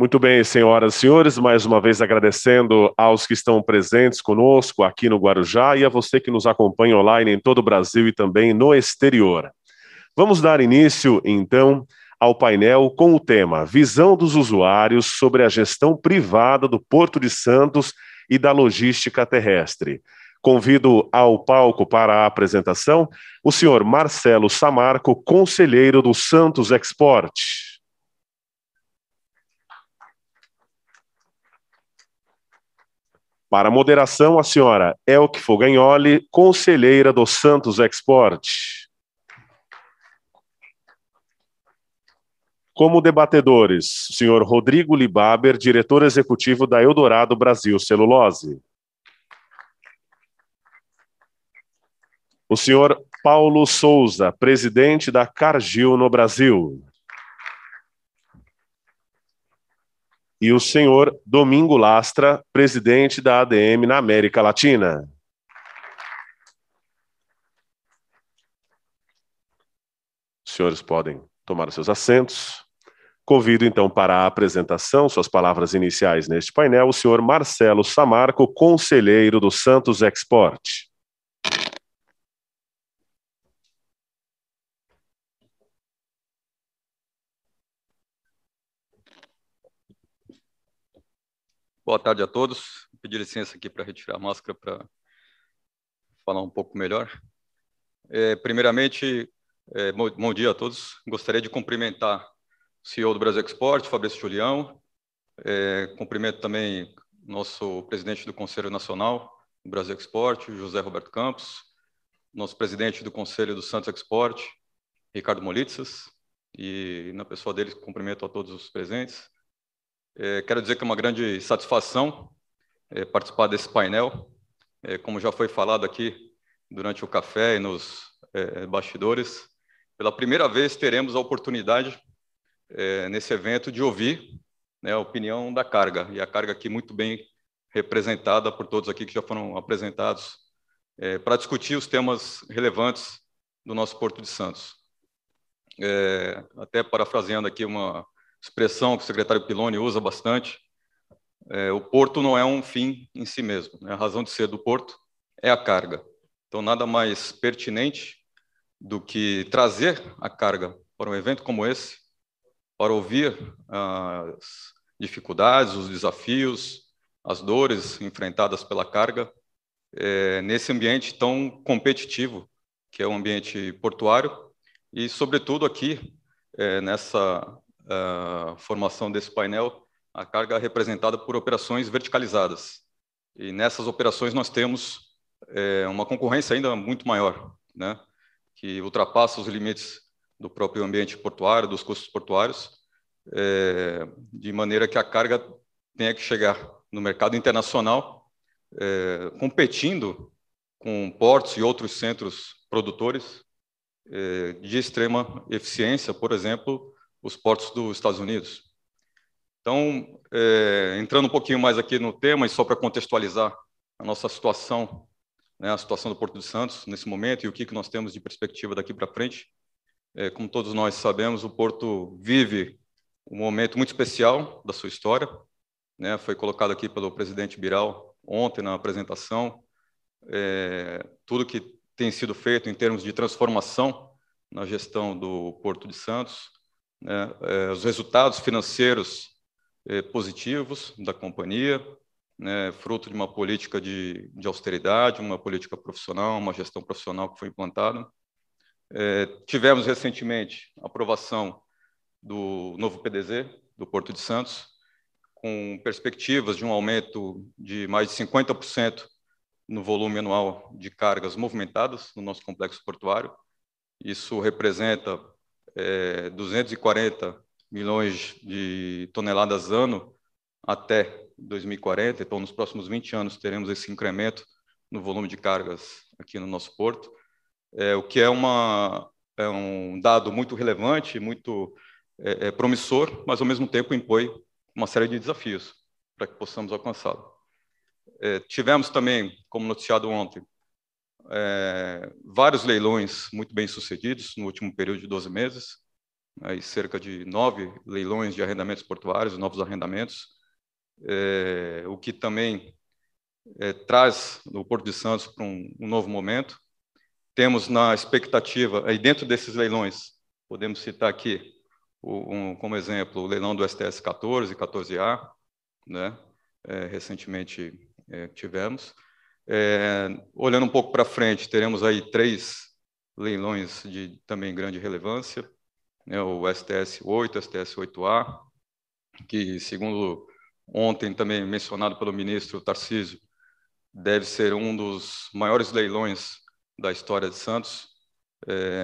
Muito bem, senhoras e senhores, mais uma vez agradecendo aos que estão presentes conosco aqui no Guarujá e a você que nos acompanha online em todo o Brasil e também no exterior. Vamos dar início, então, ao painel com o tema Visão dos usuários sobre a gestão privada do Porto de Santos e da logística terrestre. Convido ao palco para a apresentação o senhor Marcelo Samarco, conselheiro do Santos Export. Para a moderação, a senhora Elke Fogagnoli, conselheira do Santos Export. Como debatedores, o senhor Rodrigo Libaber, diretor executivo da Eldorado Brasil Celulose. O senhor Paulo Souza, presidente da Cargill no Brasil. E o senhor Domingo Lastra, presidente da ADM na América Latina. Os senhores podem tomar os seus assentos. Convido, então, para a apresentação, suas palavras iniciais neste painel, o senhor Marcelo Samarco, conselheiro do Santos Export. Boa tarde a todos. Vou pedir licença aqui para retirar a máscara para falar um pouco melhor. Primeiramente, bom dia a todos. Gostaria de cumprimentar o CEO do Brasil Export, Fabrício Julião. Cumprimento também nosso presidente do Conselho Nacional do Brasil Export, José Roberto Campos, nosso presidente do Conselho do Santos Export, Ricardo Molitsas, e na pessoa dele cumprimento a todos os presentes. Quero dizer que é uma grande satisfação participar desse painel. Como já foi falado aqui durante o café e nos bastidores, pela primeira vez teremos a oportunidade nesse evento de ouvir a opinião da carga, e a carga aqui muito bem representada por todos aqui que já foram apresentados, para discutir os temas relevantes do nosso Porto de Santos. Até parafraseando aqui uma expressão que o secretário Piloni usa bastante, o porto não é um fim em si mesmo, né? A razão de ser do porto é a carga. Então, nada mais pertinente do que trazer a carga para um evento como esse, para ouvir as dificuldades, os desafios, as dores enfrentadas pela carga, nesse ambiente tão competitivo, que é o ambiente portuário, e, sobretudo, aqui, nessa formação desse painel, a carga é representada por operações verticalizadas. E nessas operações nós temos uma concorrência ainda muito maior, né, que ultrapassa os limites do próprio ambiente portuário, dos custos portuários, de maneira que a carga tenha que chegar no mercado internacional, competindo com portos e outros centros produtores de extrema eficiência, por exemplo, os portos dos Estados Unidos. Então, entrando um pouquinho mais aqui no tema, e só para contextualizar a nossa situação, né, a situação do Porto de Santos nesse momento e o que nós temos de perspectiva daqui para frente. Como todos nós sabemos, o Porto vive um momento muito especial da sua história, né, foi colocado aqui pelo presidente Biral ontem na apresentação, tudo que tem sido feito em termos de transformação na gestão do Porto de Santos, né, os resultados financeiros positivos da companhia, né, fruto de uma política de austeridade, uma política profissional, uma gestão profissional que foi implantada. Tivemos recentemente a aprovação do novo PDZ do Porto de Santos, com perspectivas de um aumento de mais de 50% no volume anual de cargas movimentadas no nosso complexo portuário. Isso representa 240 milhões de toneladas ano até 2040. Então, nos próximos 20 anos, teremos esse incremento no volume de cargas aqui no nosso porto, o que é um dado muito relevante, muito promissor, mas, ao mesmo tempo, impõe uma série de desafios para que possamos alcançá-lo. Tivemos também, como noticiado ontem, vários leilões muito bem sucedidos no último período de 12 meses, aí cerca de 9 leilões de arrendamentos portuários, novos arrendamentos, o que também traz o Porto de Santos para um novo momento. Temos na expectativa, aí dentro desses leilões, podemos citar aqui, como exemplo, o leilão do STS 14, 14A, né? Recentemente tivemos. Olhando um pouco para frente, teremos aí 3 leilões de também grande relevância, né? O STS 8, STS 8A, que, segundo ontem também mencionado pelo ministro Tarcísio, deve ser um dos maiores leilões da história de Santos,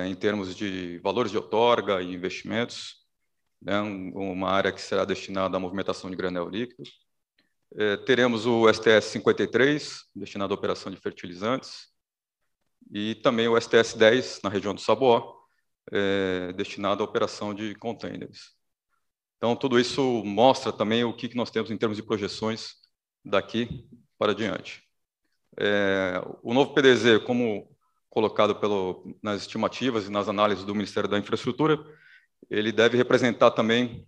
em termos de valores de outorga e investimentos, né? Uma área que será destinada à movimentação de granel líquido. Teremos o STS 53, destinado à operação de fertilizantes, e também o STS 10, na região do Saboó, destinado à operação de containers. Então, tudo isso mostra também o que nós temos em termos de projeções daqui para diante. O novo PDZ, como colocado nas estimativas e nas análises do Ministério da Infraestrutura, ele deve representar também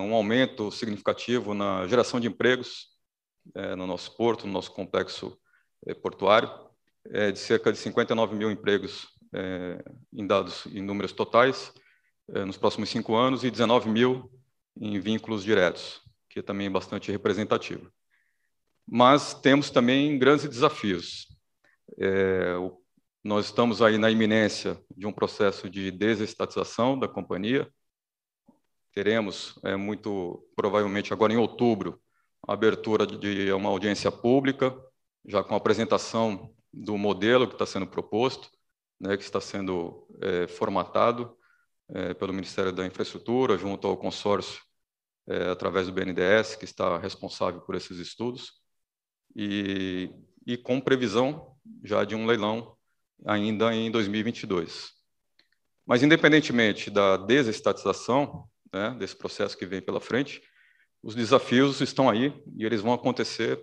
um aumento significativo na geração de empregos no nosso porto, no nosso complexo portuário, de cerca de 59 mil empregos em dados em números totais nos próximos 5 anos e 19 mil em vínculos diretos, que é também bastante representativo. Mas temos também grandes desafios. Nós estamos aí na iminência de um processo de desestatização da companhia. Teremos, muito provavelmente agora em outubro, a abertura de uma audiência pública, já com a apresentação do modelo que está sendo proposto, né, que está sendo formatado pelo Ministério da Infraestrutura, junto ao consórcio, através do BNDES, que está responsável por esses estudos, e com previsão já de um leilão ainda em 2022. Mas, independentemente da desestatização, né, desse processo que vem pela frente, os desafios estão aí e eles vão acontecer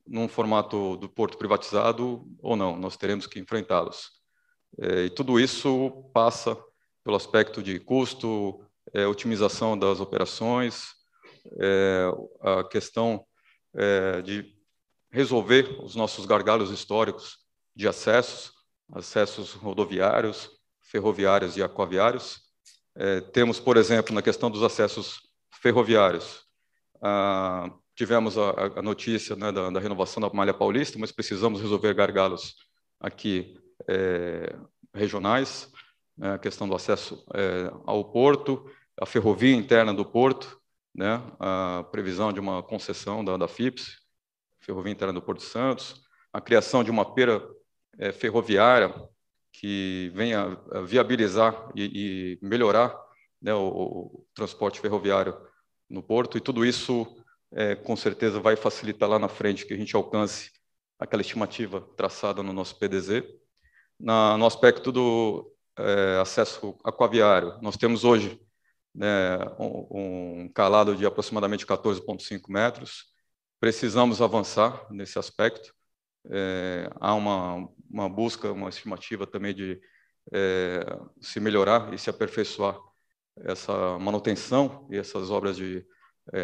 num formato do porto privatizado ou não, nós teremos que enfrentá-los. E tudo isso passa pelo aspecto de custo, otimização das operações, a questão de resolver os nossos gargalos históricos de acessos rodoviários, ferroviários e aquaviários. Temos, por exemplo, na questão dos acessos ferroviários, tivemos a notícia, né, da renovação da Malha Paulista, mas precisamos resolver gargalos aqui regionais, né, a questão do acesso ao porto, a ferrovia interna do porto, né, a previsão de uma concessão da FIPS, Ferrovia Interna do Porto de Santos, a criação de uma pera ferroviária que venha a viabilizar e melhorar, né, o transporte ferroviário no porto, e tudo isso, com certeza, vai facilitar lá na frente que a gente alcance aquela estimativa traçada no nosso PDZ. No aspecto do acesso aquaviário, nós temos hoje, né, um calado de aproximadamente 14,5 metros. Precisamos avançar nesse aspecto. Há uma busca, uma estimativa também de se melhorar e se aperfeiçoar essa manutenção e essas obras de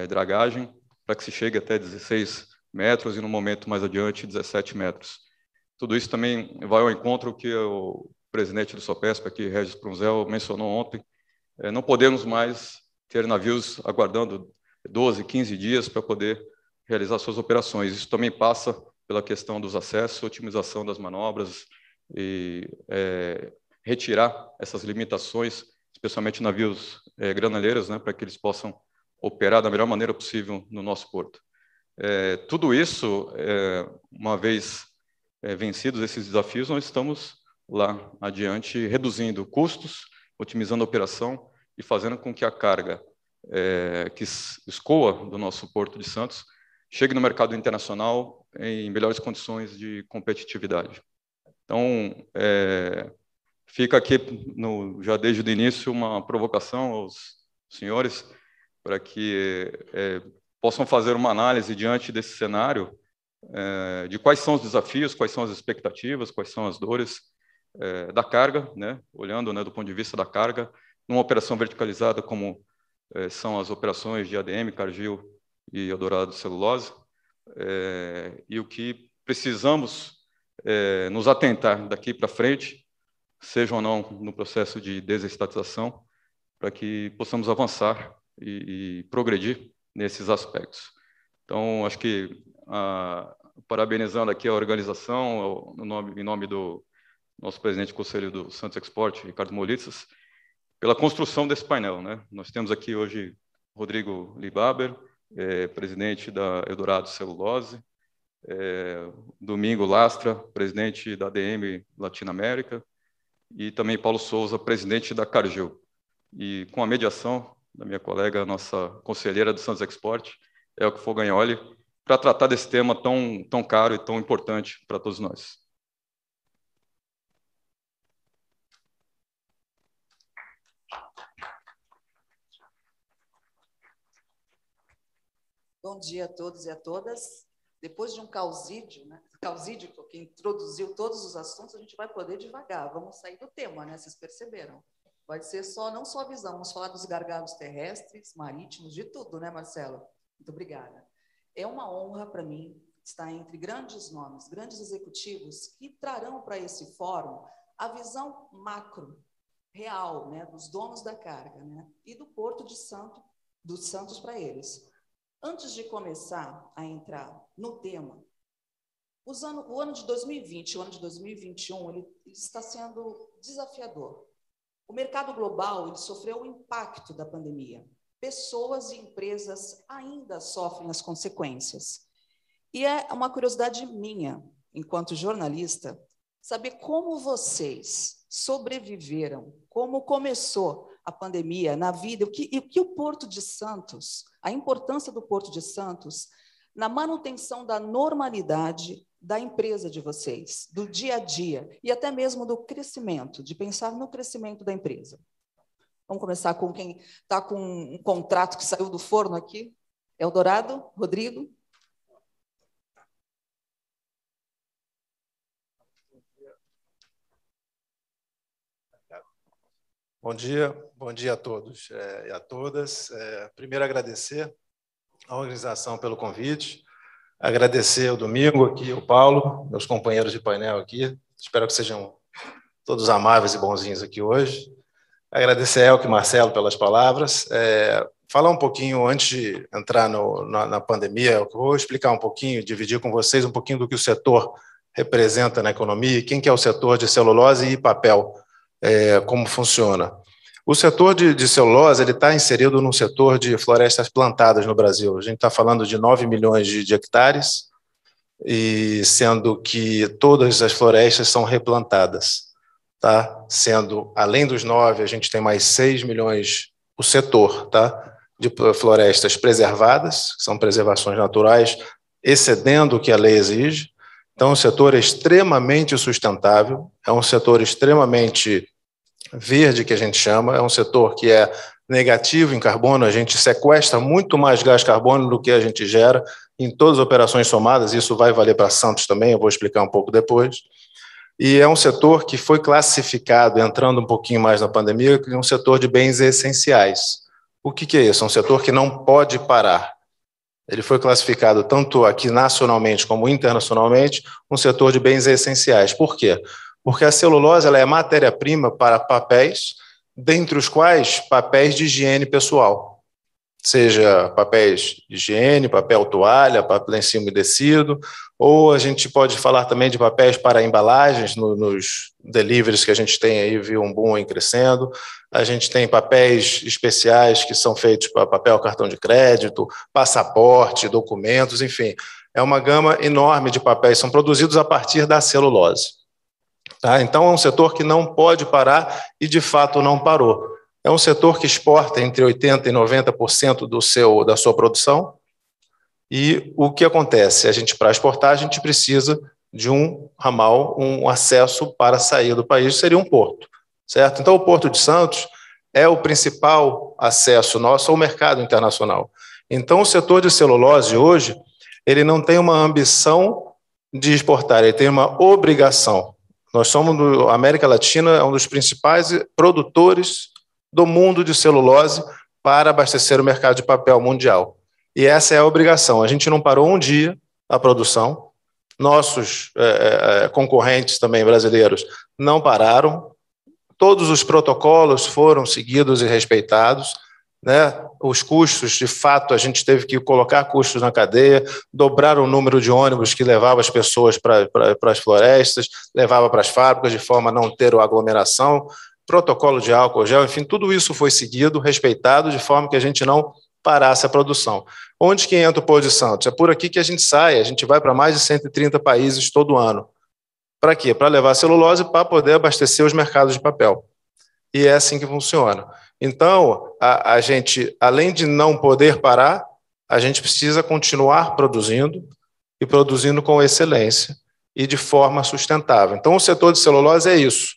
dragagem, para que se chegue até 16 metros e, no momento mais adiante, 17 metros. Tudo isso também vai ao encontro que o presidente do SOPESP, aqui, Regis Prunzel, mencionou ontem. Não podemos mais ter navios aguardando 12, 15 dias para poder realizar suas operações. Isso também passa pela questão dos acessos, otimização das manobras e retirar essas limitações, especialmente navios graneleiros, né, para que eles possam operar da melhor maneira possível no nosso porto. Tudo isso, uma vez vencidos esses desafios, nós estamos lá adiante reduzindo custos, otimizando a operação e fazendo com que a carga que escoa do nosso Porto de Santos chegue no mercado internacional em melhores condições de competitividade. Então, fica aqui, já desde o início, uma provocação aos senhores para que possam fazer uma análise diante desse cenário de quais são os desafios, quais são as expectativas, quais são as dores da carga, né, olhando, né, do ponto de vista da carga, numa operação verticalizada, como são as operações de ADM, Cargill e Eldorado Celulose, e o que precisamos nos atentar daqui para frente, seja ou não no processo de desestatização, para que possamos avançar e progredir nesses aspectos. Então, acho que, parabenizando aqui a organização, em nome do nosso presidente do Conselho do Santos Export, Ricardo Molitsas, pela construção desse painel, né? Nós temos aqui hoje Rodrigo Libaber, presidente da Eldorado Celulose, Domingo Lastra, presidente da ADM Latinoamérica, e também Paulo Souza, presidente da Cargill. E com a mediação da minha colega, nossa conselheira do Santos Export, Elke Fogagnoli, para tratar desse tema tão caro e tão importante para todos nós. Bom dia a todos e a todas. Depois de um causídio, né? Causídio que introduziu todos os assuntos, a gente vai poder devagar. Vamos sair do tema, né? Vocês perceberam? Vai ser não só a visão, vamos falar dos gargalos terrestres, marítimos, de tudo, né, Marcelo? Muito obrigada. É uma honra para mim estar entre grandes nomes, grandes executivos que trarão para esse fórum a visão macro, real, né, dos donos da carga, né, e do Porto de Santos para eles. Antes de começar a entrar no tema, o ano de 2020 e o ano de 2021 ele está sendo desafiador. O mercado global ele sofreu o impacto da pandemia. Pessoas e empresas ainda sofrem as consequências. E é uma curiosidade minha, enquanto jornalista, saber como vocês sobreviveram, como começou a pandemia na vida, o que o Porto de Santos, a importância do Porto de Santos na manutenção da normalidade da empresa de vocês, do dia a dia, e até mesmo do crescimento, de pensar no crescimento da empresa. Vamos começar com quem está com um contrato que saiu do forno aqui. Eldorado, Rodrigo. Bom dia a todos e a todas. Primeiro, agradecer a organização pelo convite, agradecer o Domingo aqui, o Paulo, meus companheiros de painel aqui. Espero que sejam todos amáveis e bonzinhos aqui hoje. Agradecer a Elke e Marcelo pelas palavras. Falar um pouquinho, antes de entrar na pandemia, eu vou explicar um pouquinho, dividir com vocês um pouquinho do que o setor representa na economia, quem que é o setor de celulose e papel, como funciona. O setor de celulose está inserido no setor de florestas plantadas no Brasil. A gente está falando de 9 milhões de hectares, e sendo que todas as florestas são replantadas. Tá? Sendo, além dos 9, a gente tem mais 6 milhões, o setor, tá? De florestas preservadas, que são preservações naturais, excedendo o que a lei exige. Então, o setor é extremamente sustentável, é um setor extremamente verde, que a gente chama, é um setor que é negativo em carbono, a gente sequestra muito mais gás carbônico do que a gente gera em todas as operações somadas, isso vai valer para Santos também, eu vou explicar um pouco depois. E é um setor que foi classificado, entrando um pouquinho mais na pandemia, como um setor de bens essenciais. O que é isso? É um setor que não pode parar. Ele foi classificado tanto aqui nacionalmente como internacionalmente um setor de bens essenciais. Por quê? Porque a celulose ela é matéria-prima para papéis, dentre os quais papéis de higiene pessoal, seja papéis de higiene, papel toalha, papel lenço umedecido, ou a gente pode falar também de papéis para embalagens, nos deliveries que a gente tem aí, viu um boom aí crescendo. A gente tem papéis especiais que são feitos para papel cartão de crédito, passaporte, documentos, enfim. É uma gama enorme de papéis, são produzidos a partir da celulose. Tá? Então, é um setor que não pode parar e, de fato, não parou. É um setor que exporta entre 80% e 90% da sua produção. E o que acontece? Para exportar, a gente precisa de um ramal, um acesso para sair do país, seria um porto. Certo? Então, o Porto de Santos é o principal acesso nosso ao mercado internacional. Então, o setor de celulose hoje, ele não tem uma ambição de exportar, ele tem uma obrigação. Nós somos, a América Latina é um dos principais produtores do mundo de celulose para abastecer o mercado de papel mundial. E essa é a obrigação. A gente não parou um dia a produção, nossos concorrentes também brasileiros não pararam, todos os protocolos foram seguidos e respeitados, né? Os custos, de fato, a gente teve que colocar custos na cadeia, dobrar o número de ônibus que levava as pessoas para as florestas, levava para as fábricas, de forma a não ter aglomeração, protocolo de álcool gel, enfim, tudo isso foi seguido, respeitado, de forma que a gente não parasse a produção. Onde que entra o Porto de Santos? É por aqui que a gente sai, a gente vai para mais de 130 países todo ano. Para quê? Para levar celulose para poder abastecer os mercados de papel. E é assim que funciona. Então, a gente, além de não poder parar, a gente precisa continuar produzindo e produzindo com excelência e de forma sustentável. Então, o setor de celulose é isso.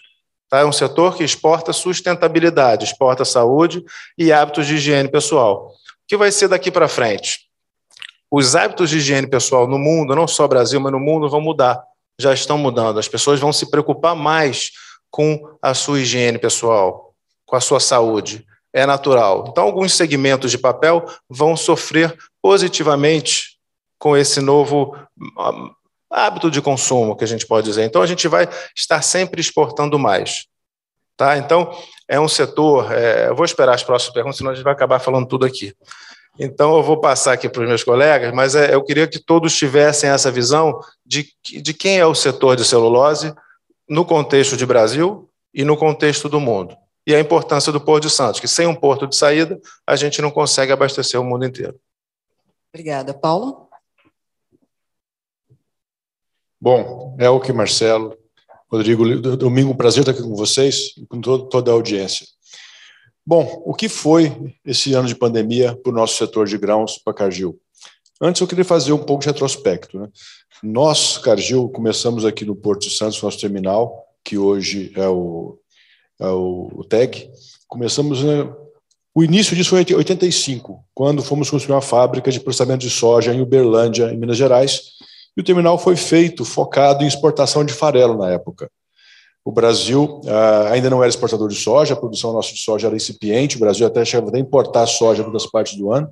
Tá? É um setor que exporta sustentabilidade, exporta saúde e hábitos de higiene pessoal. O que vai ser daqui para frente? Os hábitos de higiene pessoal no mundo, não só no Brasil, mas no mundo, vão mudar. Já estão mudando. As pessoas vão se preocupar mais com a sua higiene pessoal, com a sua saúde. É natural. Então, alguns segmentos de papel vão sofrer positivamente com esse novo hábito de consumo, que a gente pode dizer. Então, a gente vai estar sempre exportando mais. Tá? Então, é um setor... eu vou esperar as próximas perguntas, senão a gente vai acabar falando tudo aqui. Então, eu vou passar aqui para os meus colegas, mas eu queria que todos tivessem essa visão de quem é o setor de celulose no contexto de Brasil e no contexto do mundo. E a importância do Porto de Santos, que sem um porto de saída, a gente não consegue abastecer o mundo inteiro. Obrigada. Paulo? Bom, Elke, Marcelo, Rodrigo, Domingo, um prazer estar aqui com vocês e com toda a audiência. Bom, o que foi esse ano de pandemia para o nosso setor de grãos, para a Cargill? Antes eu queria fazer um pouco de retrospecto, né? Nós, Cargill, começamos aqui no Porto de Santos, nosso terminal, que hoje é o TEG. Começamos, o início disso foi em 85, quando fomos construir uma fábrica de processamento de soja em Uberlândia, em Minas Gerais, e o terminal foi feito focado em exportação de farelo na época. O Brasil ainda não era exportador de soja, a produção nossa de soja era incipiente, o Brasil até chegava a importar soja em muitas partes do ano.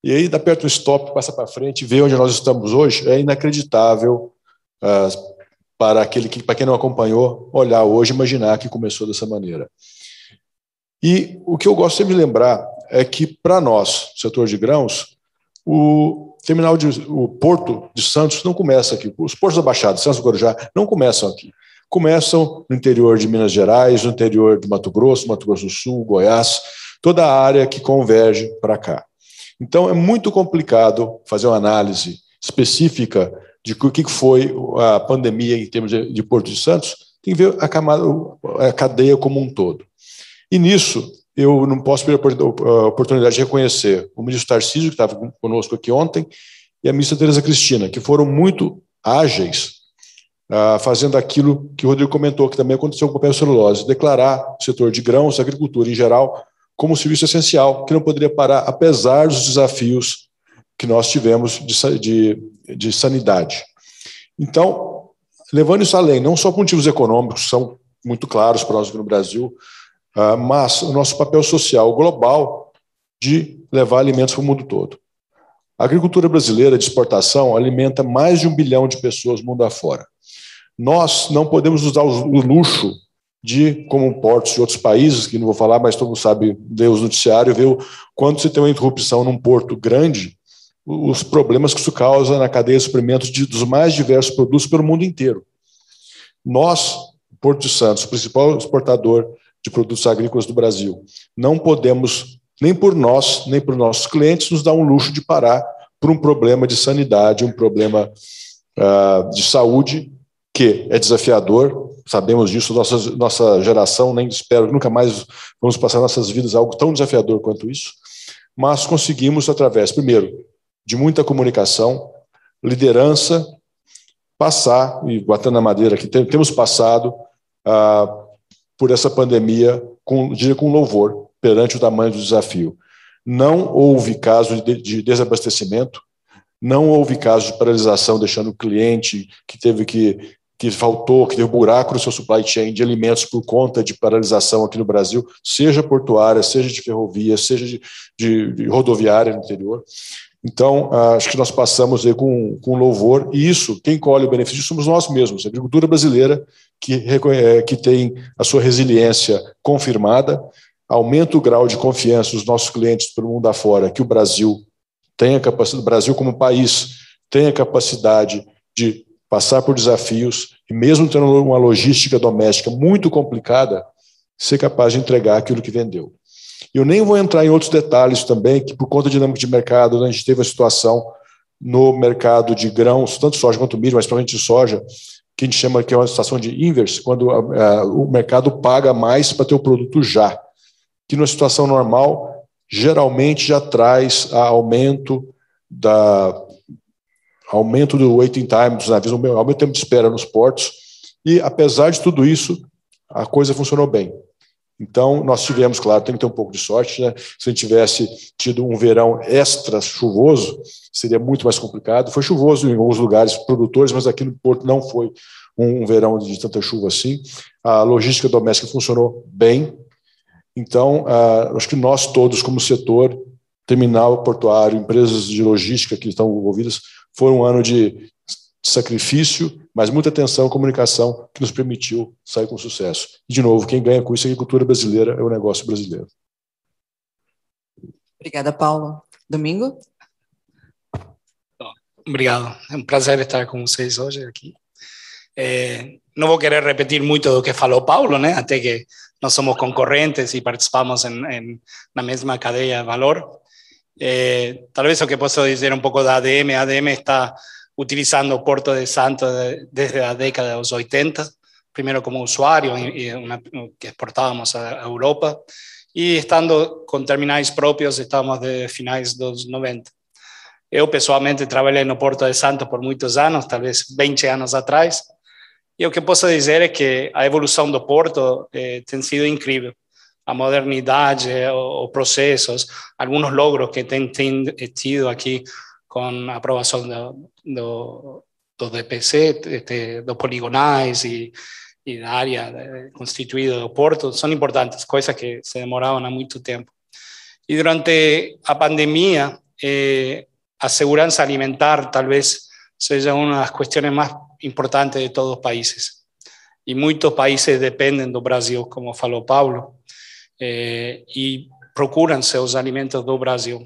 E aí, dá perto um stop, passa para frente, vê onde nós estamos hoje, é inacreditável para quem não acompanhou, olhar hoje e imaginar que começou dessa maneira. E o que eu gosto sempre de lembrar é que, para nós, setor de grãos, o Porto de Santos não começa aqui. Os portos da Baixada, Santos do Guarujá, não começam aqui. Começam no interior de Minas Gerais, no interior de Mato Grosso do Sul, Goiás, toda a área que converge para cá. Então, é muito complicado fazer uma análise específica de o que foi a pandemia em termos de Porto de Santos. Tem que ver a cadeia como um todo. E nisso, eu não posso perder a oportunidade de reconhecer o ministro Tarcísio, que estava conosco aqui ontem, e a ministra Tereza Cristina, que foram muito ágeis fazendo aquilo que o Rodrigo comentou, que também aconteceu com o papel celulose, declarar o setor de grãos, agricultura em geral, como um serviço essencial, que não poderia parar, apesar dos desafios que nós tivemos de sanidade. Então, levando isso além, não só por motivos econômicos, são muito claros para nós aqui no Brasil, mas o nosso papel social global de levar alimentos para o mundo todo. A agricultura brasileira de exportação alimenta mais de 1 bilhão de pessoas mundo afora. Nós não podemos nos dar o luxo de, como portos de outros países, que não vou falar, mas todo mundo sabe, ver os noticiários, ver quando você tem uma interrupção num porto grande, os problemas que isso causa na cadeia de suprimentos dos mais diversos produtos pelo mundo inteiro. Nós, Porto de Santos, o principal exportador de produtos agrícolas do Brasil, não podemos, nem por nós, nem por nossos clientes, nos dar um luxo de parar por um problema de sanidade, um problema de saúde, que é desafiador, sabemos disso, nossa geração, nem espero, nunca mais vamos passar nossas vidas algo tão desafiador quanto isso, mas conseguimos, através, primeiro, de muita comunicação, liderança, passar, e batendo na madeira aqui, temos passado por essa pandemia com louvor, perante o tamanho do desafio. Não houve caso de desabastecimento, não houve caso de paralisação, deixando o cliente que teve que que faltou, que deu buraco no seu supply chain de alimentos por conta de paralisação aqui no Brasil, seja portuária, seja de ferrovia, seja de rodoviária no interior. Então, acho que nós passamos aí com louvor, e isso, quem colhe o benefício somos nós mesmos, a agricultura brasileira, que tem a sua resiliência confirmada, aumenta o grau de confiança dos nossos clientes pelo mundo afora, que o Brasil tem a capacidade, o Brasil como país tem a capacidade de passar por desafios, e mesmo tendo uma logística doméstica muito complicada, ser capaz de entregar aquilo que vendeu. Eu nem vou entrar em outros detalhes também, que por conta de dinâmica de mercado, a gente teve a situação no mercado de grãos, tanto soja quanto milho, mas principalmente de soja, que a gente chama que é uma situação de inverse, quando o mercado paga mais para ter o produto já, que numa situação normal, geralmente já traz aumento do waiting time dos navios, aumento do tempo de espera nos portos, e apesar de tudo isso, a coisa funcionou bem. Então, nós tivemos, claro, tem que ter um pouco de sorte, né? Se a gente tivesse tido um verão extra chuvoso, seria muito mais complicado. Foi chuvoso em alguns lugares produtores, mas aqui no Porto não foi um verão de tanta chuva assim. A logística doméstica funcionou bem. Então, acho que nós todos, como setor, terminal portuário, empresas de logística que estão envolvidas, foi um ano de sacrifício, mas muita atenção e comunicação que nos permitiu sair com sucesso. E, de novo, quem ganha com isso é a agricultura brasileira, é o negócio brasileiro. Obrigada, Paulo. Domingo? Obrigado. É um prazer estar com vocês hoje aqui. Não vou querer repetir muito do que falou Paulo, né? Até que nós somos concorrentes e participamos na mesma cadeia de valor. Talvez o que posso dizer um pouco da ADM. A ADM está utilizando o Porto de Santos desde a década dos 80, primeiro como usuário, que exportávamos à Europa, e estando com terminais próprios, estamos de finais dos 90. Eu, pessoalmente, trabalhei no Porto de Santos por muitos anos, talvez 20 anos atrás, e o que posso dizer é que a evolução do Porto tem sido incrível. A modernidade, os processos, alguns logros que tem tido aqui com a aprovação do DPC, dos poligonais e da área constituída do Porto, são importantes, coisas que se demoravam há muito tempo. E durante a pandemia, a segurança alimentar talvez seja uma das questões mais importantes de todos os países. E muitos países dependem do Brasil, como falou Paulo, e procuram seus alimentos do Brasil.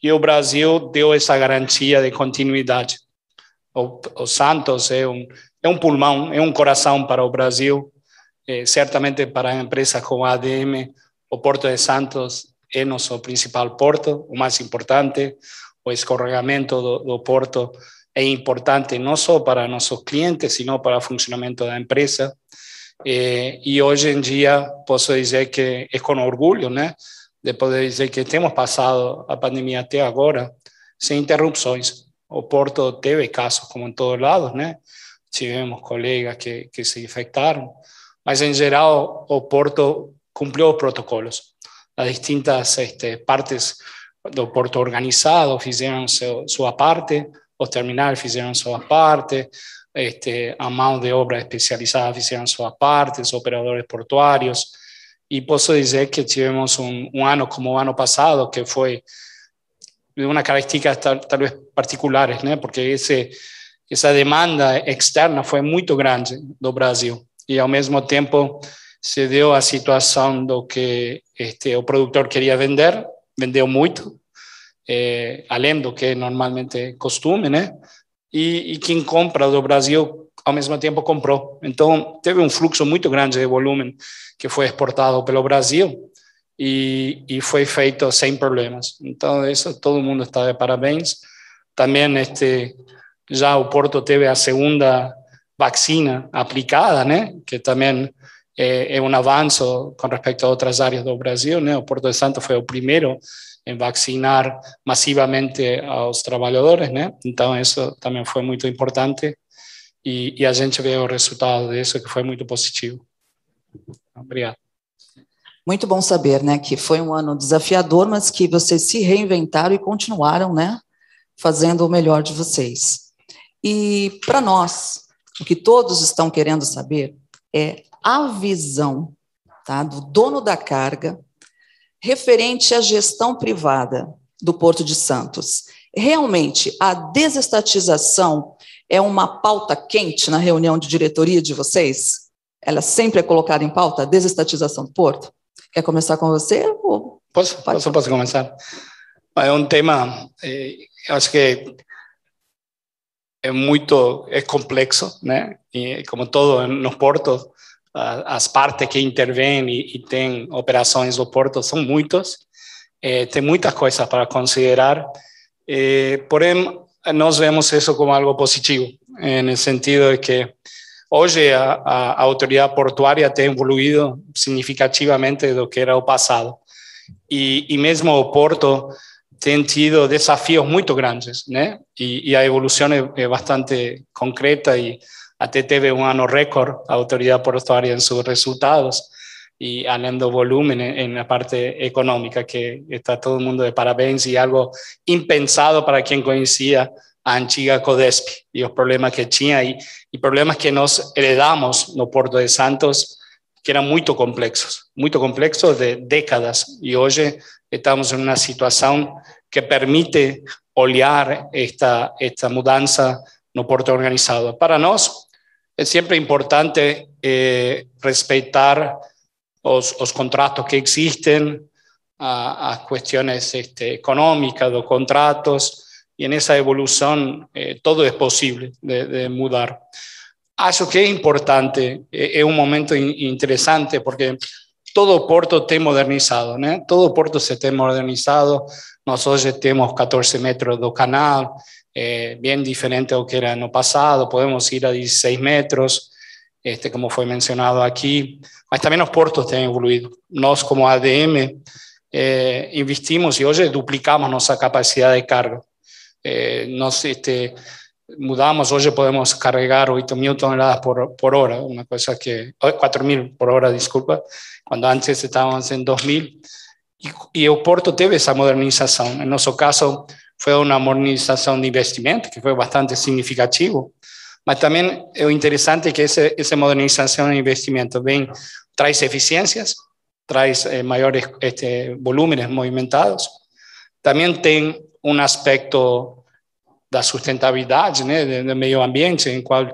E o Brasil deu essa garantia de continuidade. O Santos é um pulmão, é um coração para o Brasil, certamente para empresas como a ADM, o Porto de Santos é nosso principal porto, o mais importante. O escorregamento do porto é importante não só para nossos clientes, sino para o funcionamento da empresa. E hoje em dia posso dizer que é com orgulho, né, de poder dizer que temos passado a pandemia até agora sem interrupções. O Porto teve casos, como em todos lados, né? Tivemos colegas que se infectaram, mas, em geral, o Porto cumpriu os protocolos. As distintas partes do Porto organizado fizeram sua parte, os terminais fizeram sua parte, a mão de obra especializada fizeram sua parte, os operadores portuários. E posso dizer que tivemos um ano como o ano passado, que foi de uma característica talvez particulares, né? Porque essa demanda externa foi muito grande do Brasil. E, ao mesmo tempo, se deu a situação do que o produtor queria vender, vendeu muito, além do que normalmente costume, né? E quem compra do Brasil, ao mesmo tempo, comprou. Então, teve um fluxo muito grande de volume que foi exportado pelo Brasil e foi feito sem problemas. Então, isso todo mundo está de parabéns. Também já o Porto teve a segunda vacina aplicada, né? Que também é um avanço com respeito a outras áreas do Brasil, né? O Porto de Santos foi o primeiro em vacinar massivamente aos trabalhadores, né? Então, isso também foi muito importante e a gente vê o resultado disso, que foi muito positivo. Obrigado. Muito bom saber, né, que foi um ano desafiador, mas que vocês se reinventaram e continuaram, né, fazendo o melhor de vocês. E para nós, O que todos estão querendo saber é a visão, tá, do dono da carga referente à gestão privada do Porto de Santos. Realmente, a desestatização é uma pauta quente na reunião de diretoria de vocês? Ela sempre é colocada em pauta, a desestatização do Porto? Quer começar com você? Ou... Posso começar? É um tema, eu acho que é complexo, né? E como todo nos portos, as partes que intervêm e têm operações no porto são muitas, tem muitas coisas para considerar, porém nós vemos isso como algo positivo, no sentido de que hoje a autoridade portuária tem evoluído significativamente do que era o passado, e mesmo o porto tem tido desafios muito grandes, né? E a evolução é bastante concreta e até teve um ano recorde a autoridade portuária em seus resultados e além do volume na parte econômica, que está todo mundo de parabéns e algo impensado para quem conhecia a antiga Codesp e os problemas que tinha e problemas que nós heredamos no Porto de Santos, que eram muito complexos de décadas, e hoje estamos em uma situação que permite olhar esta mudança no porto organizado. Para nós é sempre importante respeitar os contratos que existem, as questões econômicas dos contratos, e nessa evolução todo é possível de mudar. Acho que é importante, é um momento interessante, porque todo o porto tem modernizado, né? Todo o porto se tem modernizado. Nós hoje temos 14 metros do canal, bem diferente do que era no passado. Podemos ir a 16 metros, como foi mencionado aqui. Mas também os portos têm evoluído. Nós, como ADM, investimos e hoje duplicamos nossa capacidade de carga. Nós mudamos, hoje podemos carregar 8.000 toneladas por hora, uma coisa que... 4.000 por hora, desculpa, quando antes estávamos em 2.000. E o porto teve essa modernização. No nosso caso, foi uma modernização de investimento, que foi bastante significativo, mas também é interessante que essa modernização de investimento traz eficiências, traz maiores volúmenes movimentados, também tem um aspecto da sustentabilidade, né, do meio ambiente, em qual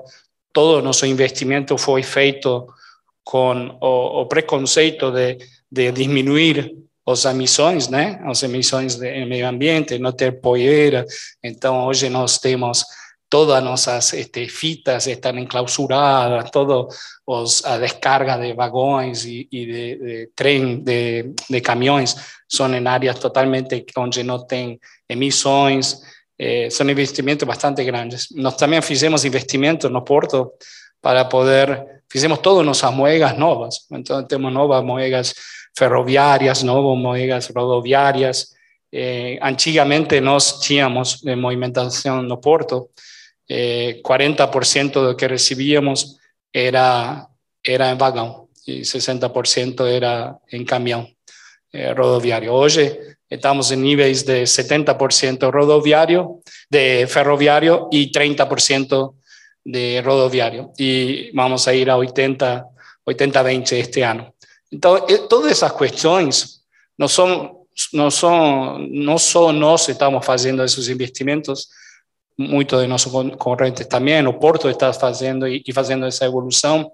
todo o nosso investimento foi feito com o preconceito de diminuir as emissões, né, as emissões do meio ambiente, não ter poeira. Então, hoje nós temos todas as nossas fitas estão enclausuradas, toda a descarga de vagões e de trem, de caminhões, são em áreas totalmente onde não tem emissões. São investimentos bastante grandes. Nós também fizemos investimentos no porto fizemos todas nossas moedas novas. Então, temos novas moedas ferroviárias, novas moedas rodoviárias. Antigamente, nós tínhamos de movimentação no porto, 40% do que recebíamos era em vagão e 60% era em caminhão rodoviário. Hoje, estamos em níveis de 70% rodoviário, de ferroviário e 30% de rodoviário. E vamos a ir a 80-20 este ano. Então, todas essas questões não só nós estamos fazendo esses investimentos, muitos de nossos concorrentes também, o Porto está fazendo e fazendo essa evolução.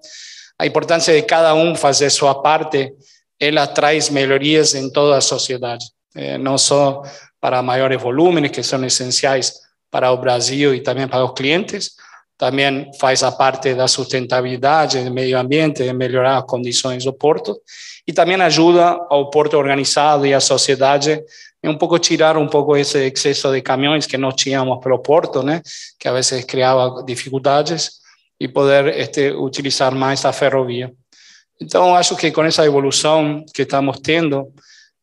A importância de cada fazer sua parte, ela traz melhorias em toda a sociedade. Não só para maiores volúmenes, que são essenciais para o Brasil e também para os clientes, também faz a parte da sustentabilidade, do meio ambiente, de melhorar as condições do porto, e também ajuda ao porto organizado e à sociedade a tirar um pouco esse excesso de caminhões que nós tínhamos pelo porto, né, que a vezes criava dificuldades, e poder utilizar mais a ferrovia. Então, acho que com essa evolução que estamos tendo,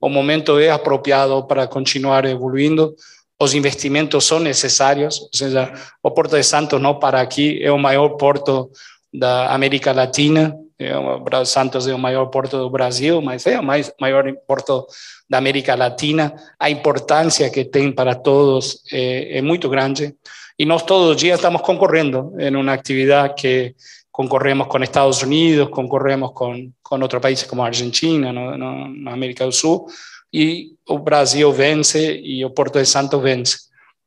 o momento é apropriado para continuar evoluindo. Os investimentos são necessários, ou seja, o Porto de Santos não para aqui, é o maior porto da América Latina, Santos é o maior porto do Brasil, mas é o maior porto da América Latina. A importância que tem para todos é muito grande, Y nos todos los días estamos concorriendo en una actividad que concorremos con Estados Unidos, concorremos con otros países como Argentina, na América do Sul, y o Brasil vence y o Porto de Santos vence.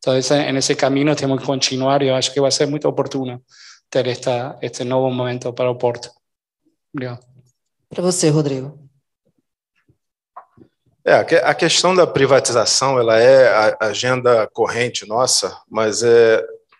Entonces, en ese camino tenemos que continuar y yo acho que va a ser muy oportuno ter este nuevo momento para o Porto. Obrigado. Para você, Rodrigo. A questão da privatização ela é a agenda corrente nossa, mas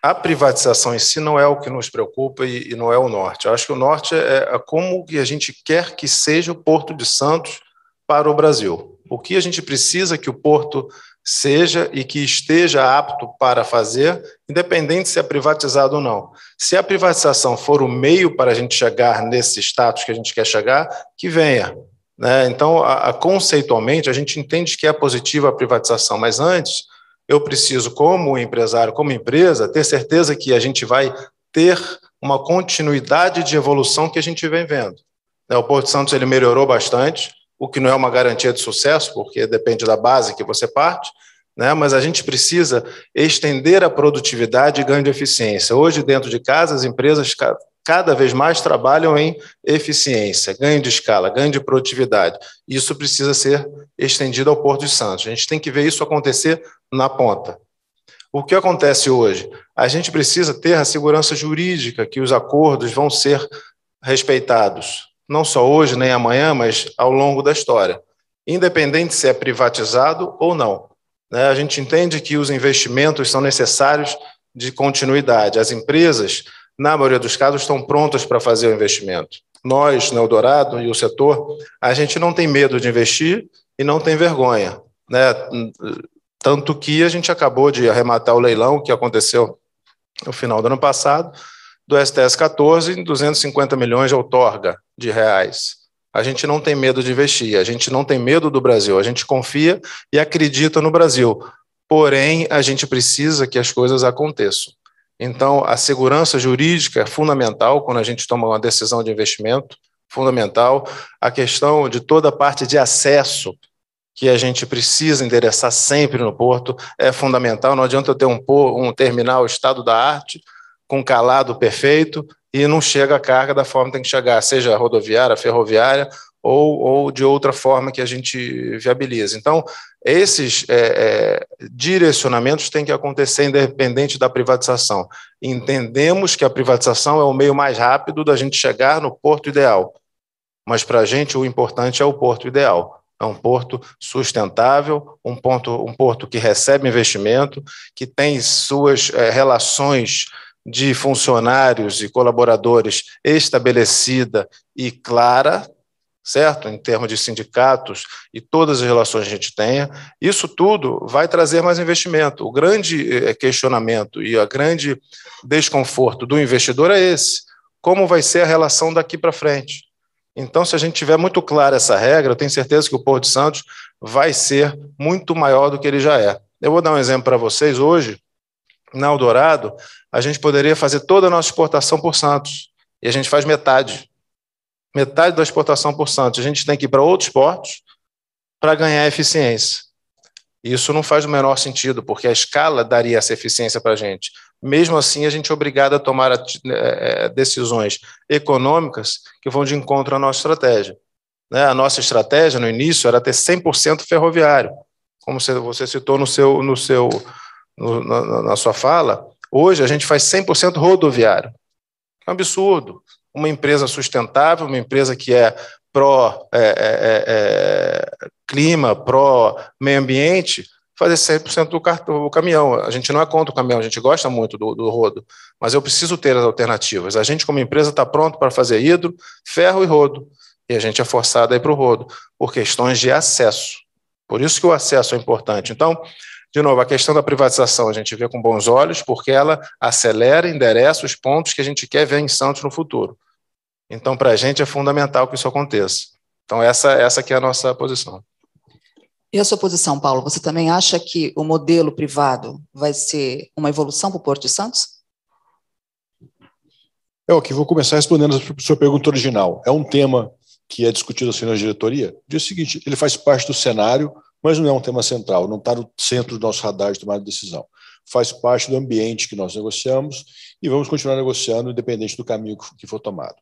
a privatização em si não é o que nos preocupa e não é o norte. Eu acho que o norte é como que a gente quer que seja o Porto de Santos para o Brasil. O que a gente precisa que o Porto seja e que esteja apto para fazer, independente se é privatizado ou não. Se a privatização for o meio para a gente chegar nesse status que a gente quer chegar, que venha. Né? Então, conceitualmente, a gente entende que é positiva a privatização, mas antes eu preciso, como empresário, como empresa, ter certeza que a gente vai ter uma continuidade de evolução que a gente vem vendo. O Porto de Santos ele melhorou bastante, o que não é uma garantia de sucesso, porque depende da base que você parte, né? Mas a gente precisa estender a produtividade e ganho de eficiência. Hoje, dentro de casa, as empresas cada vez mais trabalham em eficiência, ganho de escala, ganho de produtividade. Isso precisa ser estendido ao Porto de Santos. A gente tem que ver isso acontecer na ponta. O que acontece hoje? A gente precisa ter a segurança jurídica que os acordos vão ser respeitados, não só hoje nem amanhã, mas ao longo da história, independente se é privatizado ou não. A gente entende que os investimentos são necessários de continuidade. As empresas, na maioria dos casos, estão prontas para fazer o investimento. Nós, no Eldorado e o setor, a gente não tem medo de investir e não tem vergonha, né? Tanto que a gente acabou de arrematar o leilão que aconteceu no final do ano passado, do STS 14, em 250 milhões de outorga de reais. A gente não tem medo de investir, a gente não tem medo do Brasil, a gente confia e acredita no Brasil. Porém, a gente precisa que as coisas aconteçam. Então, a segurança jurídica é fundamental quando a gente toma uma decisão de investimento, fundamental. A questão de toda a parte de acesso que a gente precisa endereçar sempre no porto é fundamental. Não adianta eu ter um terminal estado da arte, com calado perfeito, e não chega a carga da forma que tem que chegar, seja rodoviária, ferroviária, ou de outra forma que a gente viabiliza. Então, esses direcionamentos têm que acontecer independente da privatização. Entendemos que a privatização é o meio mais rápido da gente chegar no porto ideal, mas para a gente o importante é o porto ideal. É um porto sustentável, um porto que recebe investimento, que tem suas relações de funcionários e colaboradores estabelecida e clara, certo? Em termos de sindicatos e todas as relações que a gente tenha, isso tudo vai trazer mais investimento. O grande questionamento e o grande desconforto do investidor é esse. Como vai ser a relação daqui para frente? Então, se a gente tiver muito clara essa regra, eu tenho certeza que o Porto de Santos vai ser muito maior do que ele já é. Eu vou dar um exemplo para vocês. Hoje, na Eldorado, a gente poderia fazer toda a nossa exportação por Santos, e a gente faz metade da exportação por Santos. A gente tem que ir para outros portos para ganhar eficiência. Isso não faz o menor sentido, porque a escala daria essa eficiência para a gente. Mesmo assim, a gente é obrigado a tomar decisões econômicas que vão de encontro à nossa estratégia. A nossa estratégia, no início, era ter 100% ferroviário, como você citou na sua fala. Hoje, a gente faz 100% rodoviário. É um absurdo. Uma empresa sustentável, uma empresa que é pró-clima, pró-meio ambiente, fazer 100% do caminhão. A gente não é contra o caminhão, a gente gosta muito do rodo, mas eu preciso ter as alternativas. A gente, como empresa, está pronto para fazer hidro, ferro e rodo, e a gente é forçado a ir para o rodo, por questões de acesso. Por isso que o acesso é importante. Então, de novo, a questão da privatização a gente vê com bons olhos, porque ela acelera, endereça os pontos que a gente quer ver em Santos no futuro. Então, para a gente é fundamental que isso aconteça. Então, essa que é a nossa posição. E a sua posição, Paulo? Você também acha que o modelo privado vai ser uma evolução para o Porto de Santos? Eu aqui vou começar respondendo a sua pergunta original. É um tema que é discutido assim na diretoria. Diz o seguinte, ele faz parte do cenário, mas não é um tema central, não está no centro do nosso radar de tomada de decisão. Faz parte do ambiente que nós negociamos e vamos continuar negociando, independente do caminho que for tomado.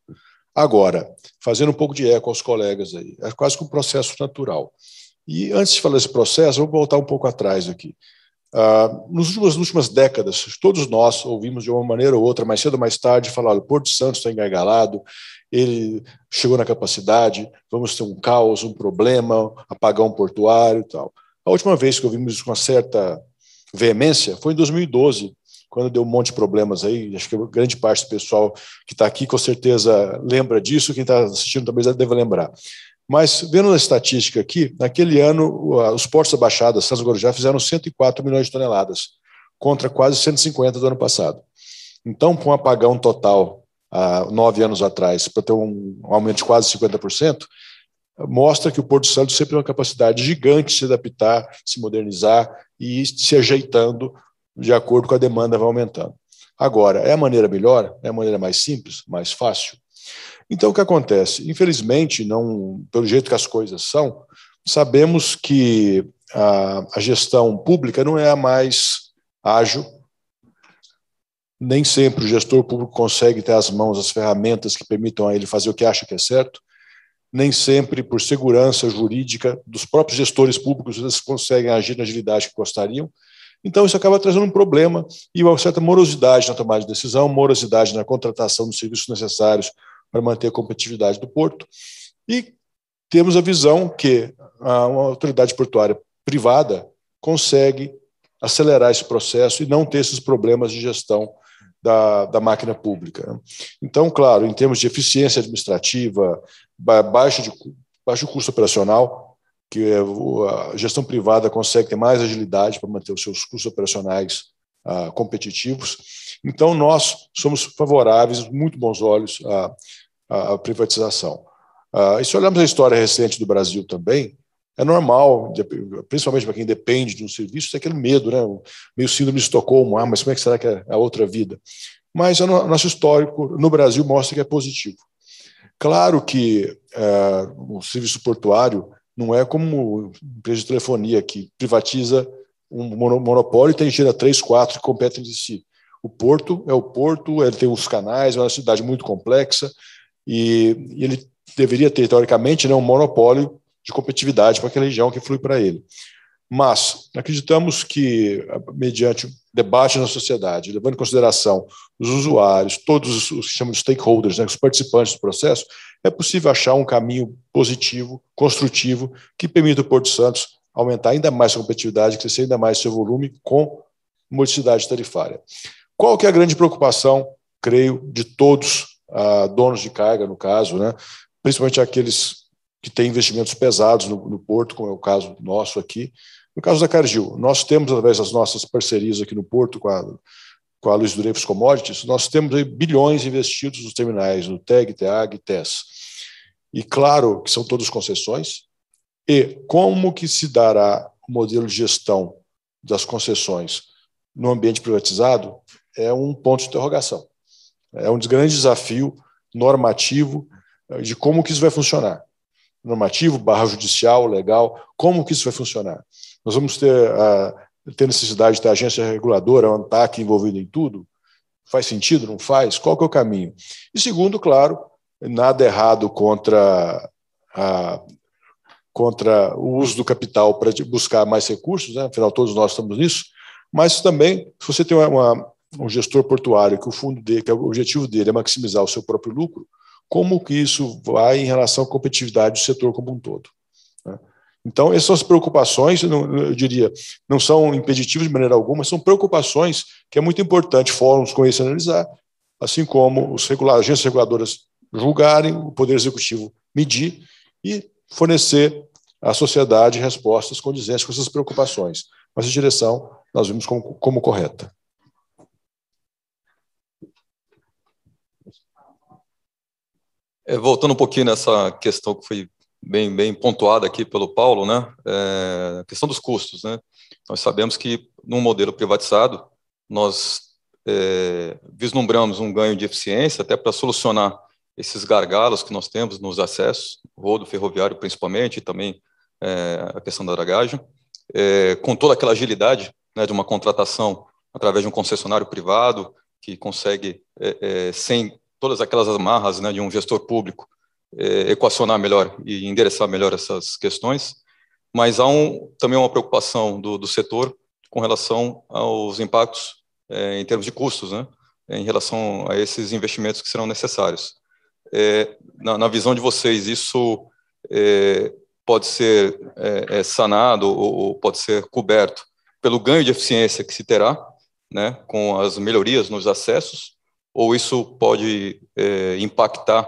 Agora, fazendo um pouco de eco aos colegas aí, é quase que um processo natural. E antes de falar desse processo, eu vou voltar um pouco atrás aqui. Nas últimas décadas, todos nós ouvimos de uma maneira ou outra, mais cedo ou mais tarde, falar: o Porto de Santos está engargalado, ele chegou na capacidade, vamos ter um caos, um problema, apagão portuário e tal. A última vez que ouvimos isso com uma certa veemência foi em 2012, quando deu um monte de problemas aí. Acho que grande parte do pessoal que está aqui com certeza lembra disso, quem está assistindo também deve lembrar. Mas, vendo a estatística aqui, naquele ano, os portos da Baixada, Santos e Guarujá, fizeram 104 milhões de toneladas, contra quase 150 do ano passado. Então, com um apagão total, há 9 anos atrás, para ter um aumento de quase 50%, mostra que o Porto de Santos sempre tem uma capacidade gigante de se adaptar, se modernizar e se ajeitando de acordo com a demanda vai aumentando. Agora, é a maneira melhor? É a maneira mais simples, mais fácil? Então, o que acontece? Infelizmente, não, pelo jeito que as coisas são, sabemos que a gestão pública não é a mais ágil. Nem sempre o gestor público consegue ter às mãos as ferramentas que permitam a ele fazer o que acha que é certo. Nem sempre, por segurança jurídica dos próprios gestores públicos, eles conseguem agir na agilidade que gostariam. Então, isso acaba trazendo um problema e uma certa morosidade na tomada de decisão, morosidade na contratação dos serviços necessários para manter a competitividade do porto. E temos a visão que uma autoridade portuária privada consegue acelerar esse processo e não ter esses problemas de gestão da máquina pública. Então, claro, em termos de eficiência administrativa, baixo custo operacional, que a gestão privada consegue ter mais agilidade para manter os seus custos operacionais competitivos. Então, nós somos favoráveis, muito bons olhos, à privatização. E se olharmos a história recente do Brasil também, é normal, principalmente para quem depende de um serviço, tem aquele medo, né? Meio síndrome de Estocolmo, mas como é que será que é a outra vida? Mas o nosso histórico no Brasil mostra que é positivo. Claro que o serviço portuário não é como empresa de telefonia que privatiza um monopólio e tem gira 3, 4 que competem entre si. O porto é o porto, ele tem os canais, é uma cidade muito complexa e ele deveria ter, teoricamente, um monopólio de competitividade para aquela região que flui para ele. Mas acreditamos que, mediante o debate na sociedade, levando em consideração os usuários, todos os que chamam de stakeholders, né, os participantes do processo, é possível achar um caminho positivo, construtivo, que permita ao Porto de Santos aumentar ainda mais a competitividade, crescer ainda mais seu volume com modicidade tarifária. Qual que é a grande preocupação, creio, de todos donos de carga, no caso, né, principalmente aqueles que têm investimentos pesados no porto, como é o caso nosso aqui. No caso da Cargill, nós temos, através das nossas parcerias aqui no porto com a Luiz Dreyfus Commodities, nós temos aí bilhões investidos nos terminais, no TEG, TEAG e TES. E claro que são todas concessões. E como que se dará o modelo de gestão das concessões no ambiente privatizado é um ponto de interrogação. É um grande desafio normativo de como que isso vai funcionar. Normativo, judicial, legal, como que isso vai funcionar? Nós vamos ter necessidade de ter agência reguladora, a ANTAC envolvida em tudo? Faz sentido, não faz? Qual que é o caminho? E segundo, claro, nada errado contra o uso do capital para buscar mais recursos, né? Afinal, todos nós estamos nisso, mas também, se você tem um gestor portuário que o fundo dele, que o objetivo dele é maximizar o seu próprio lucro, como que isso vai em relação à competitividade do setor como um todo, né? Então, essas preocupações, eu diria, não são impeditivas de maneira alguma, são preocupações que é muito importante fóruns com isso analisar, assim como as agências reguladoras julgarem, o Poder Executivo medir e fornecer à sociedade respostas condizentes com essas preocupações. Mas a direção nós vimos como correta. Voltando um pouquinho nessa questão que foi bem pontuada aqui pelo Paulo, né? A questão dos custos, né? Nós sabemos que, num modelo privatizado, nós vislumbramos um ganho de eficiência até para solucionar esses gargalos que nós temos nos acessos, rodo ferroviário principalmente, e também a questão da dragagem, com toda aquela agilidade, né, de uma contratação através de um concessionário privado, que consegue, sem todas aquelas amarras, né, de um gestor público, equacionar melhor e endereçar melhor essas questões. Mas há também uma preocupação do setor com relação aos impactos em termos de custos, né, em relação a esses investimentos que serão necessários. Na visão de vocês, isso pode ser sanado ou pode ser coberto pelo ganho de eficiência que se terá, né, com as melhorias nos acessos, ou isso pode impactar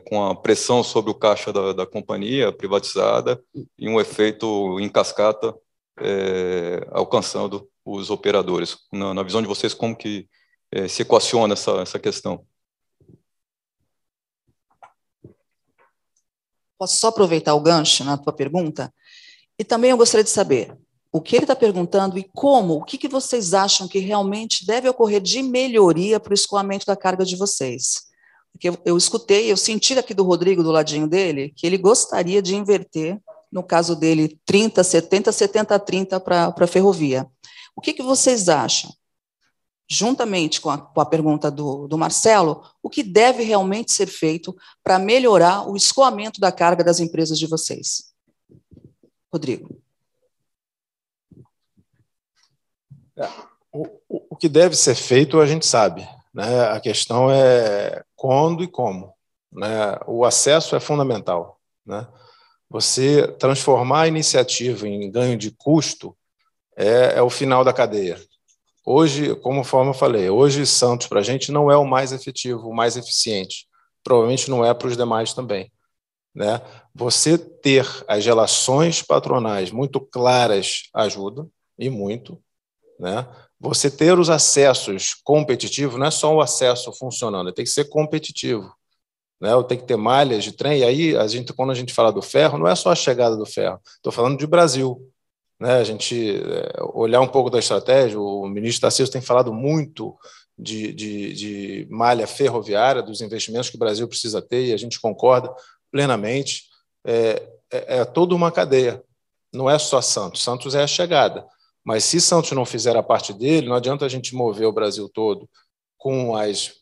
com a pressão sobre o caixa da companhia privatizada e um efeito em cascata alcançando os operadores? Na visão de vocês, como que se equaciona essa questão? Posso só aproveitar o gancho na tua pergunta? E também eu gostaria de saber o que ele está perguntando e como, o que vocês acham que realmente deve ocorrer de melhoria para o escoamento da carga de vocês. Porque eu escutei, eu senti aqui do Rodrigo, do ladinho dele, que ele gostaria de inverter, no caso dele, 30-70, 70-30 para a ferrovia. O que vocês acham? Juntamente com a pergunta do Marcelo, o que deve realmente ser feito para melhorar o escoamento da carga das empresas de vocês? Rodrigo. O que deve ser feito a gente sabe, né? A questão é quando e como, né? O acesso é fundamental, né? Você transformar a iniciativa em ganho de custo é o final da cadeia. Hoje, conforme eu falei, hoje Santos para a gente não é o mais efetivo, o mais eficiente. Provavelmente não é para os demais também, né? Você ter as relações patronais muito claras ajuda, e muito, né? Você ter os acessos competitivos, não é só o acesso funcionando, tem que ser competitivo, né? Tem que ter malhas de trem, e aí, quando a gente fala do ferro, não é só a chegada do ferro, estou falando de Brasil, né? A gente olhar um pouco da estratégia, o ministro Tarcísio tem falado muito de malha ferroviária, dos investimentos que o Brasil precisa ter, e a gente concorda plenamente. É toda uma cadeia, não é só Santos. Santos é a chegada, mas se Santos não fizer a parte dele, não adianta a gente mover o Brasil todo com as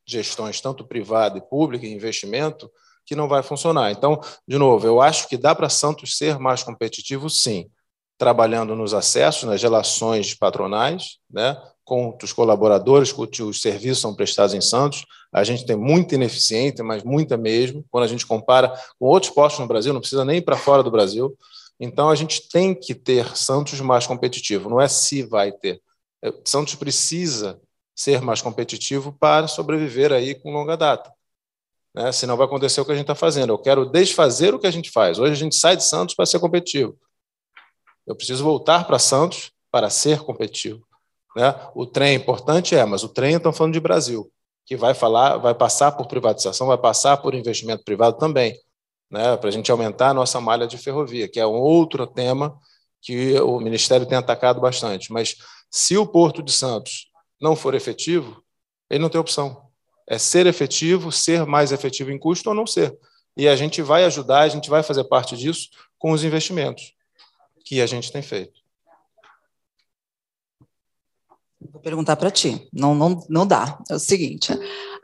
gestões, tanto privada e pública, e investimento, que não vai funcionar. Então, de novo, eu acho que dá para Santos ser mais competitivo, sim, trabalhando nos acessos, nas relações patronais, né, com os colaboradores, com os serviços são prestados em Santos. A gente tem muita ineficiência, mas muita mesmo, quando a gente compara com outros postos no Brasil, não precisa nem ir para fora do Brasil. Então, a gente tem que ter Santos mais competitivo, não é se vai ter. Santos precisa ser mais competitivo para sobreviver aí com longa data, né? Senão vai acontecer o que a gente está fazendo. Eu quero desfazer o que a gente faz. Hoje a gente sai de Santos para ser competitivo. Eu preciso voltar para Santos para ser competitivo, né? O trem é importante, mas o trem, estão falando de Brasil, que vai passar por privatização, vai passar por investimento privado também, né? Para a gente aumentar a nossa malha de ferrovia, que é um outro tema que o Ministério tem atacado bastante. Mas se o Porto de Santos não for efetivo, ele não tem opção. É ser efetivo, ser mais efetivo em custo ou não ser. E a gente vai ajudar, a gente vai fazer parte disso com os investimentos que a gente tem feito. Vou perguntar para ti, não dá. É o seguinte,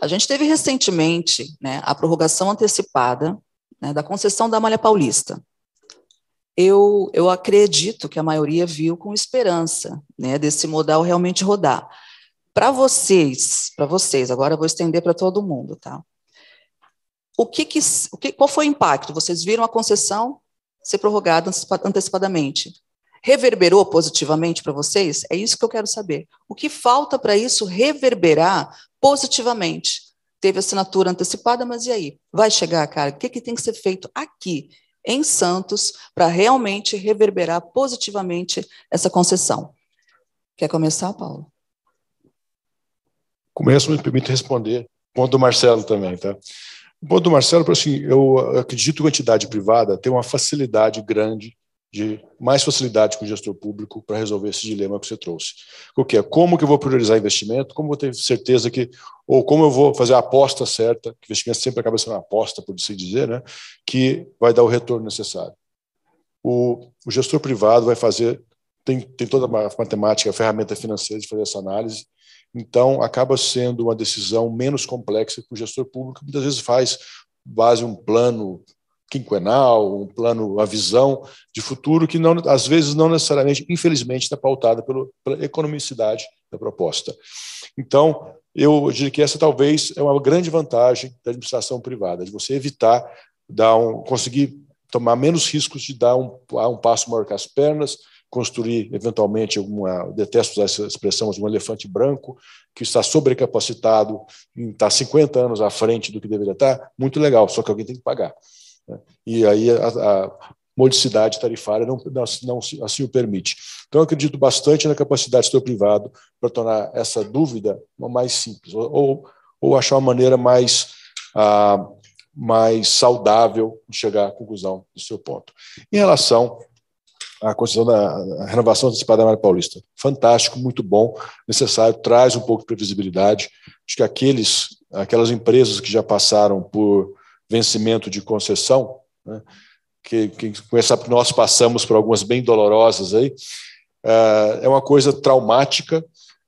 a gente teve recentemente, né, a prorrogação antecipada, né, da concessão da Malha Paulista. Eu acredito que a maioria viu com esperança, né, desse modal realmente rodar. Para vocês, agora eu vou estender para todo mundo, tá? Qual foi o impacto? Vocês viram a concessão ser prorrogada antecipadamente. Reverberou positivamente para vocês? É isso que eu quero saber. O que falta para isso reverberar positivamente? Teve assinatura antecipada, mas e aí? Vai chegar, cara? O que tem que ser feito aqui, em Santos, para realmente reverberar positivamente essa concessão? Quer começar, Paulo? Começo, me permite responder. Ponto do Marcelo também, tá? O ponto do Marcelo, assim, eu acredito que a entidade privada tem uma facilidade grande, mais facilidade com o gestor público para resolver esse dilema que você trouxe. O que é? Como que eu vou priorizar investimento? Como eu vou ter certeza ou como eu vou fazer a aposta certa, que investimento sempre acaba sendo uma aposta, por assim dizer, né? Que vai dar o retorno necessário. o gestor privado vai fazer, tem toda a matemática, a ferramenta financeira de fazer essa análise, então acaba sendo uma decisão menos complexa que o gestor público muitas vezes faz base um plano quinquenal, um plano, a visão de futuro que não, às vezes não necessariamente, infelizmente, está pautada pela economicidade da proposta. Então, eu diria que essa talvez é uma grande vantagem da administração privada, de você evitar conseguir tomar menos riscos de dar um passo maior que as pernas, construir, eventualmente, detesto usar essa expressão, mas um elefante branco que está sobrecapacitado, está 50 anos à frente do que deveria estar, muito legal, só que alguém tem que pagar. E aí a modicidade tarifária não assim o permite. Então, eu acredito bastante na capacidade do setor privado para tornar essa dúvida mais simples, ou achar uma maneira mais saudável de chegar à conclusão do seu ponto. Em relação à concessão da renovação antecipada da Malha Paulista, fantástico, muito bom, necessário, traz um pouco de previsibilidade. Acho que aquelas empresas que já passaram por vencimento de concessão, né, que nós passamos por algumas bem dolorosas aí, é uma coisa traumática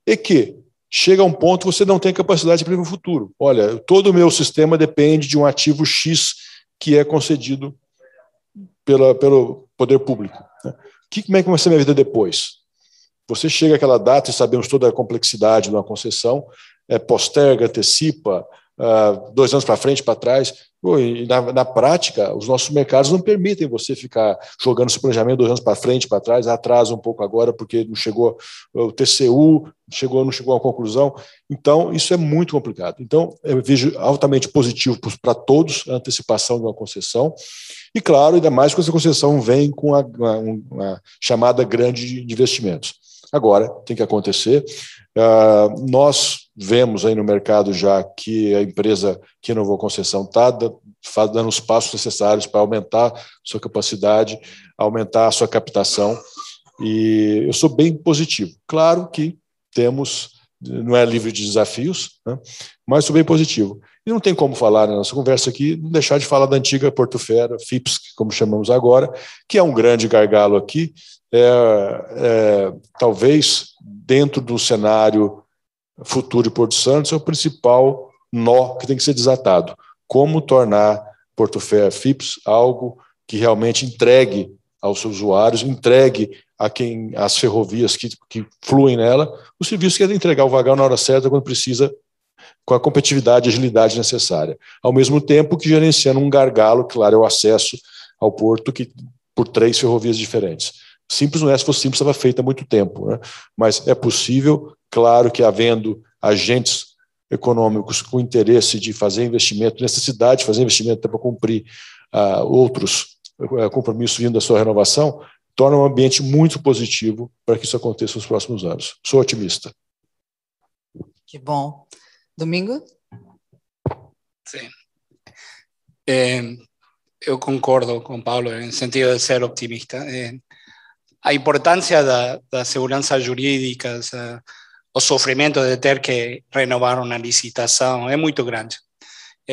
e que chega a um ponto que você não tem capacidade de prever o futuro. Olha, todo o meu sistema depende de um ativo X que é concedido pelo poder público. Né? Como é que vai ser a minha vida depois? Você chega àquela data e sabemos toda a complexidade de uma concessão, posterga, antecipa, 2 anos para frente, para trás. E na prática, os nossos mercados não permitem você ficar jogando esse planejamento 2 anos para frente, para trás, atrasa um pouco agora porque não chegou o TCU, não chegou a conclusão. Então, isso é muito complicado. Então, eu vejo altamente positivo para todos a antecipação de uma concessão. E, claro, ainda mais quando essa concessão vem com uma chamada grande de investimentos. Agora, tem que acontecer. Nós vemos aí no mercado já que a empresa que renovou a concessão está dando os passos necessários para aumentar sua capacidade, aumentar a sua captação, e eu sou bem positivo. Claro que não é livre de desafios, né, mas sou bem positivo. E não tem como falar na nossa conversa aqui, não deixar de falar da antiga Portofera, FIPS, como chamamos agora, que é um grande gargalo aqui, talvez dentro do cenário futuro de Porto Santos, é o principal nó que tem que ser desatado. Como tornar Portofera FIPS algo que realmente entregue aos seus usuários, entregue as ferrovias que fluem nela, o serviço que é de entregar o vagão na hora certa, quando precisa, com a competitividade e agilidade necessária. Ao mesmo tempo que gerenciando um gargalo, claro, é o acesso ao porto por 3 ferrovias diferentes. Simples não é, se fosse simples, estava feito há muito tempo, né? Mas é possível, claro que havendo agentes econômicos com interesse de fazer investimento, necessidade de fazer investimento para cumprir outros compromissos vindo da sua renovação, torna um ambiente muito positivo para que isso aconteça nos próximos anos. Sou otimista. Que bom. Domingo? Sim. Eu concordo com Paulo no sentido de ser optimista. A importância da segurança jurídica, o sofrimento de ter que renovar uma licitação é muito grande.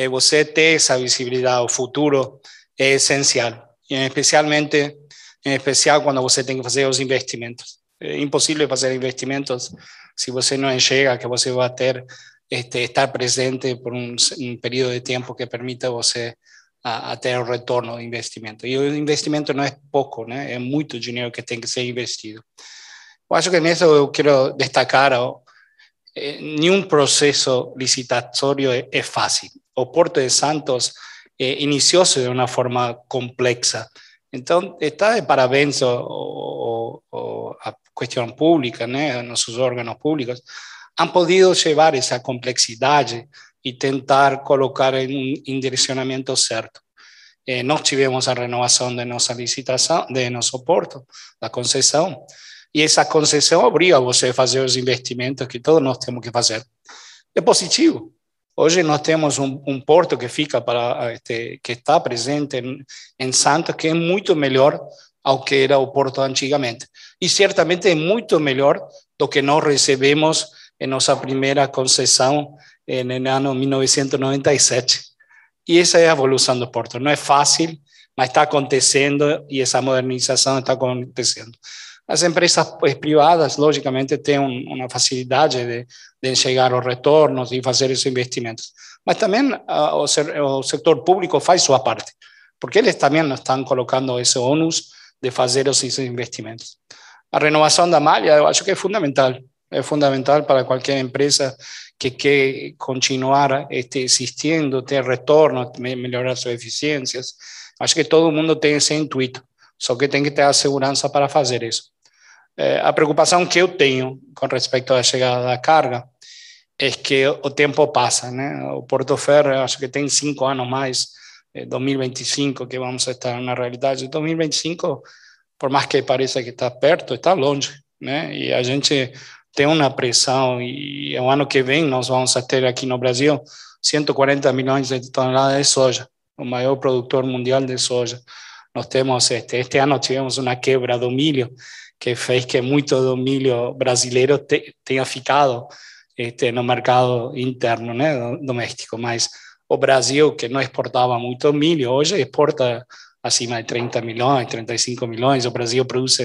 Você ter essa visibilidade ao futuro é essencial, e especial quando você tem que fazer os investimentos. É impossível fazer investimentos se você não enxerga que você vai ter estar presente por um período de tempo que permita você a ter o retorno do investimento. E o investimento não é pouco, né? É muito dinheiro que tem que ser investido. Eu acho que nisso eu quero destacar, nenhum processo licitatório é fácil. O Porto de Santos iniciou-se de uma forma complexa. Então, está de parabéns a questão pública, né? Nossos órgãos públicos han podido levar essa complexidade e tentar colocar em um direcionamento certo. Nós tivemos a renovação de nossa licitação, de nosso porto, da concessão, e essa concessão obriga você a fazer os investimentos que todos nós temos que fazer. É positivo. Hoje nós temos um porto que fica que está presente em Santos, que é muito melhor ao que era o porto antigamente. E certamente é muito melhor do que nós recebemos em nossa primeira concessão no ano 1997. E essa é a evolução do porto. Não é fácil, mas está acontecendo e essa modernização está acontecendo. As empresas privadas, logicamente, têm uma facilidade de enxergar os retornos e fazer esses investimentos. Mas também o setor público faz sua parte, porque eles também estão colocando esse ônus de fazer esses investimentos. A renovação da malha, eu acho que é fundamental para qualquer empresa que quer continuar existindo, ter retorno, melhorar suas eficiências. Acho que todo mundo tem esse intuito, só que tem que ter a segurança para fazer isso. A preocupação que eu tenho com respeito à chegada da carga é que o tempo passa, né? O Porto Ferro, acho que tem 5 anos mais, 2025, que vamos estar na realidade. 2025, por mais que pareça que está perto, está longe, né? E a gente tem uma pressão, e o ano que vem nós vamos ter aqui no Brasil 140 milhões de toneladas de soja, o maior produtor mundial de soja. Nós temos, este ano tivemos uma quebra do milho, que fez que muito do milho brasileiro tenha ficado no mercado interno, né, doméstico. Mas o Brasil, que não exportava muito milho, hoje exporta acima de 30 milhões, 35 milhões. O Brasil produz,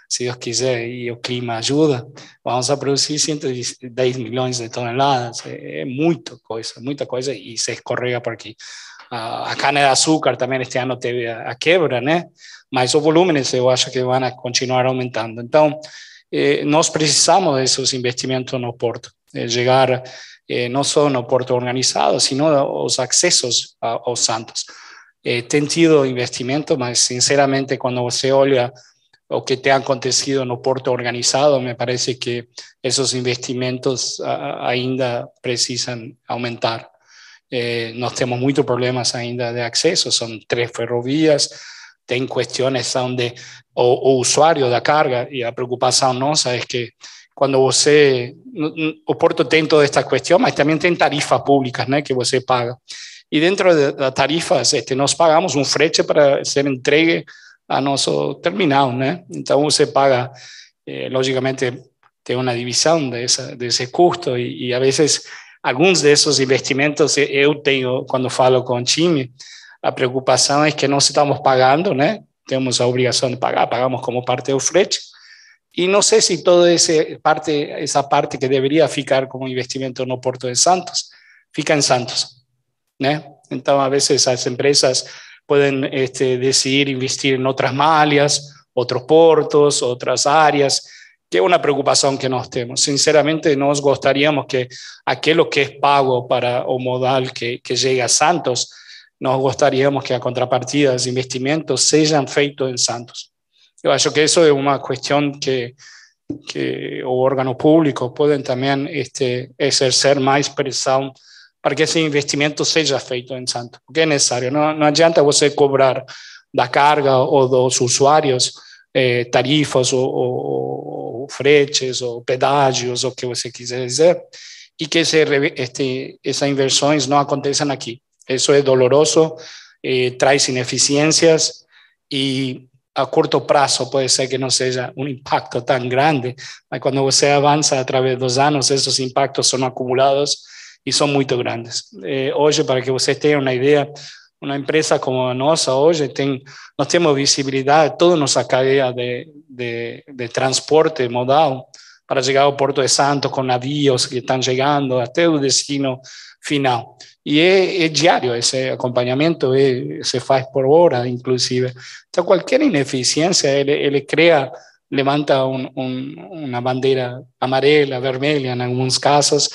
se Deus quiser e o clima ajuda, vamos a produzir 110 milhões de toneladas. É muita coisa, e se escorrega por aqui. A cana-de-açúcar também este ano teve a quebra, né? Mas os volumes eu acho que vão continuar aumentando. Então, nós precisamos desses investimentos no porto, chegar não só no porto organizado, sino os acessos aos Santos. Tem tido investimento, mas sinceramente, quando você olha o que tem acontecido no porto organizado, me parece que esses investimentos ainda precisam aumentar. Nós temos muitos problemas ainda de acesso, são 3 ferrovias, tem questões onde o usuário da carga, e a preocupação nossa é que quando o porto tem toda esta questão, mas também tem tarifas públicas, né, que você paga. E dentro das tarifas, nós pagamos um frete para ser entregue a nosso terminal, né? Então você paga, logicamente, tem uma divisão desse custo, e a vezes alguns desses investimentos eu tenho, quando falo com o time, a preocupação é que nós estamos pagando, né? Temos a obrigação de pagar, pagamos como parte do frete, e não sei se toda essa parte que deveria ficar como investimento no Porto de Santos, fica em Santos, né? Então, a vezes as empresas podem decidir investir em outras malhas, outros portos, outras áreas, que é uma preocupação que nós temos. Sinceramente, nós gostaríamos que aquilo que é pago para o modal que chega a Santos, nós gostaríamos que a contrapartida dos investimentos sejam feitos em Santos. Eu acho que isso é uma questão que o órgão público pode também exercer mais pressão para que esse investimento seja feito em Santos, porque é necessário. Não adianta você cobrar da carga ou dos usuários tarifas ou fretes ou pedágios, ou o que você quiser dizer, e que essas inversões não aconteçam aqui. Isso é doloroso, traz ineficiências, e a curto prazo pode ser que não seja um impacto tão grande, mas quando você avança através dos anos, esses impactos são acumulados e são muito grandes. Hoje, para que vocês tenham uma ideia, uma empresa como a nossa hoje nós temos visibilidade toda nossa cadeia de transporte modal para chegar ao Porto de Santos com navios que estão chegando até o destino final. E é diário esse acompanhamento, se faz por hora, inclusive. Então, qualquer ineficiência, ele levanta uma bandeira amarela, vermelha, em alguns casos,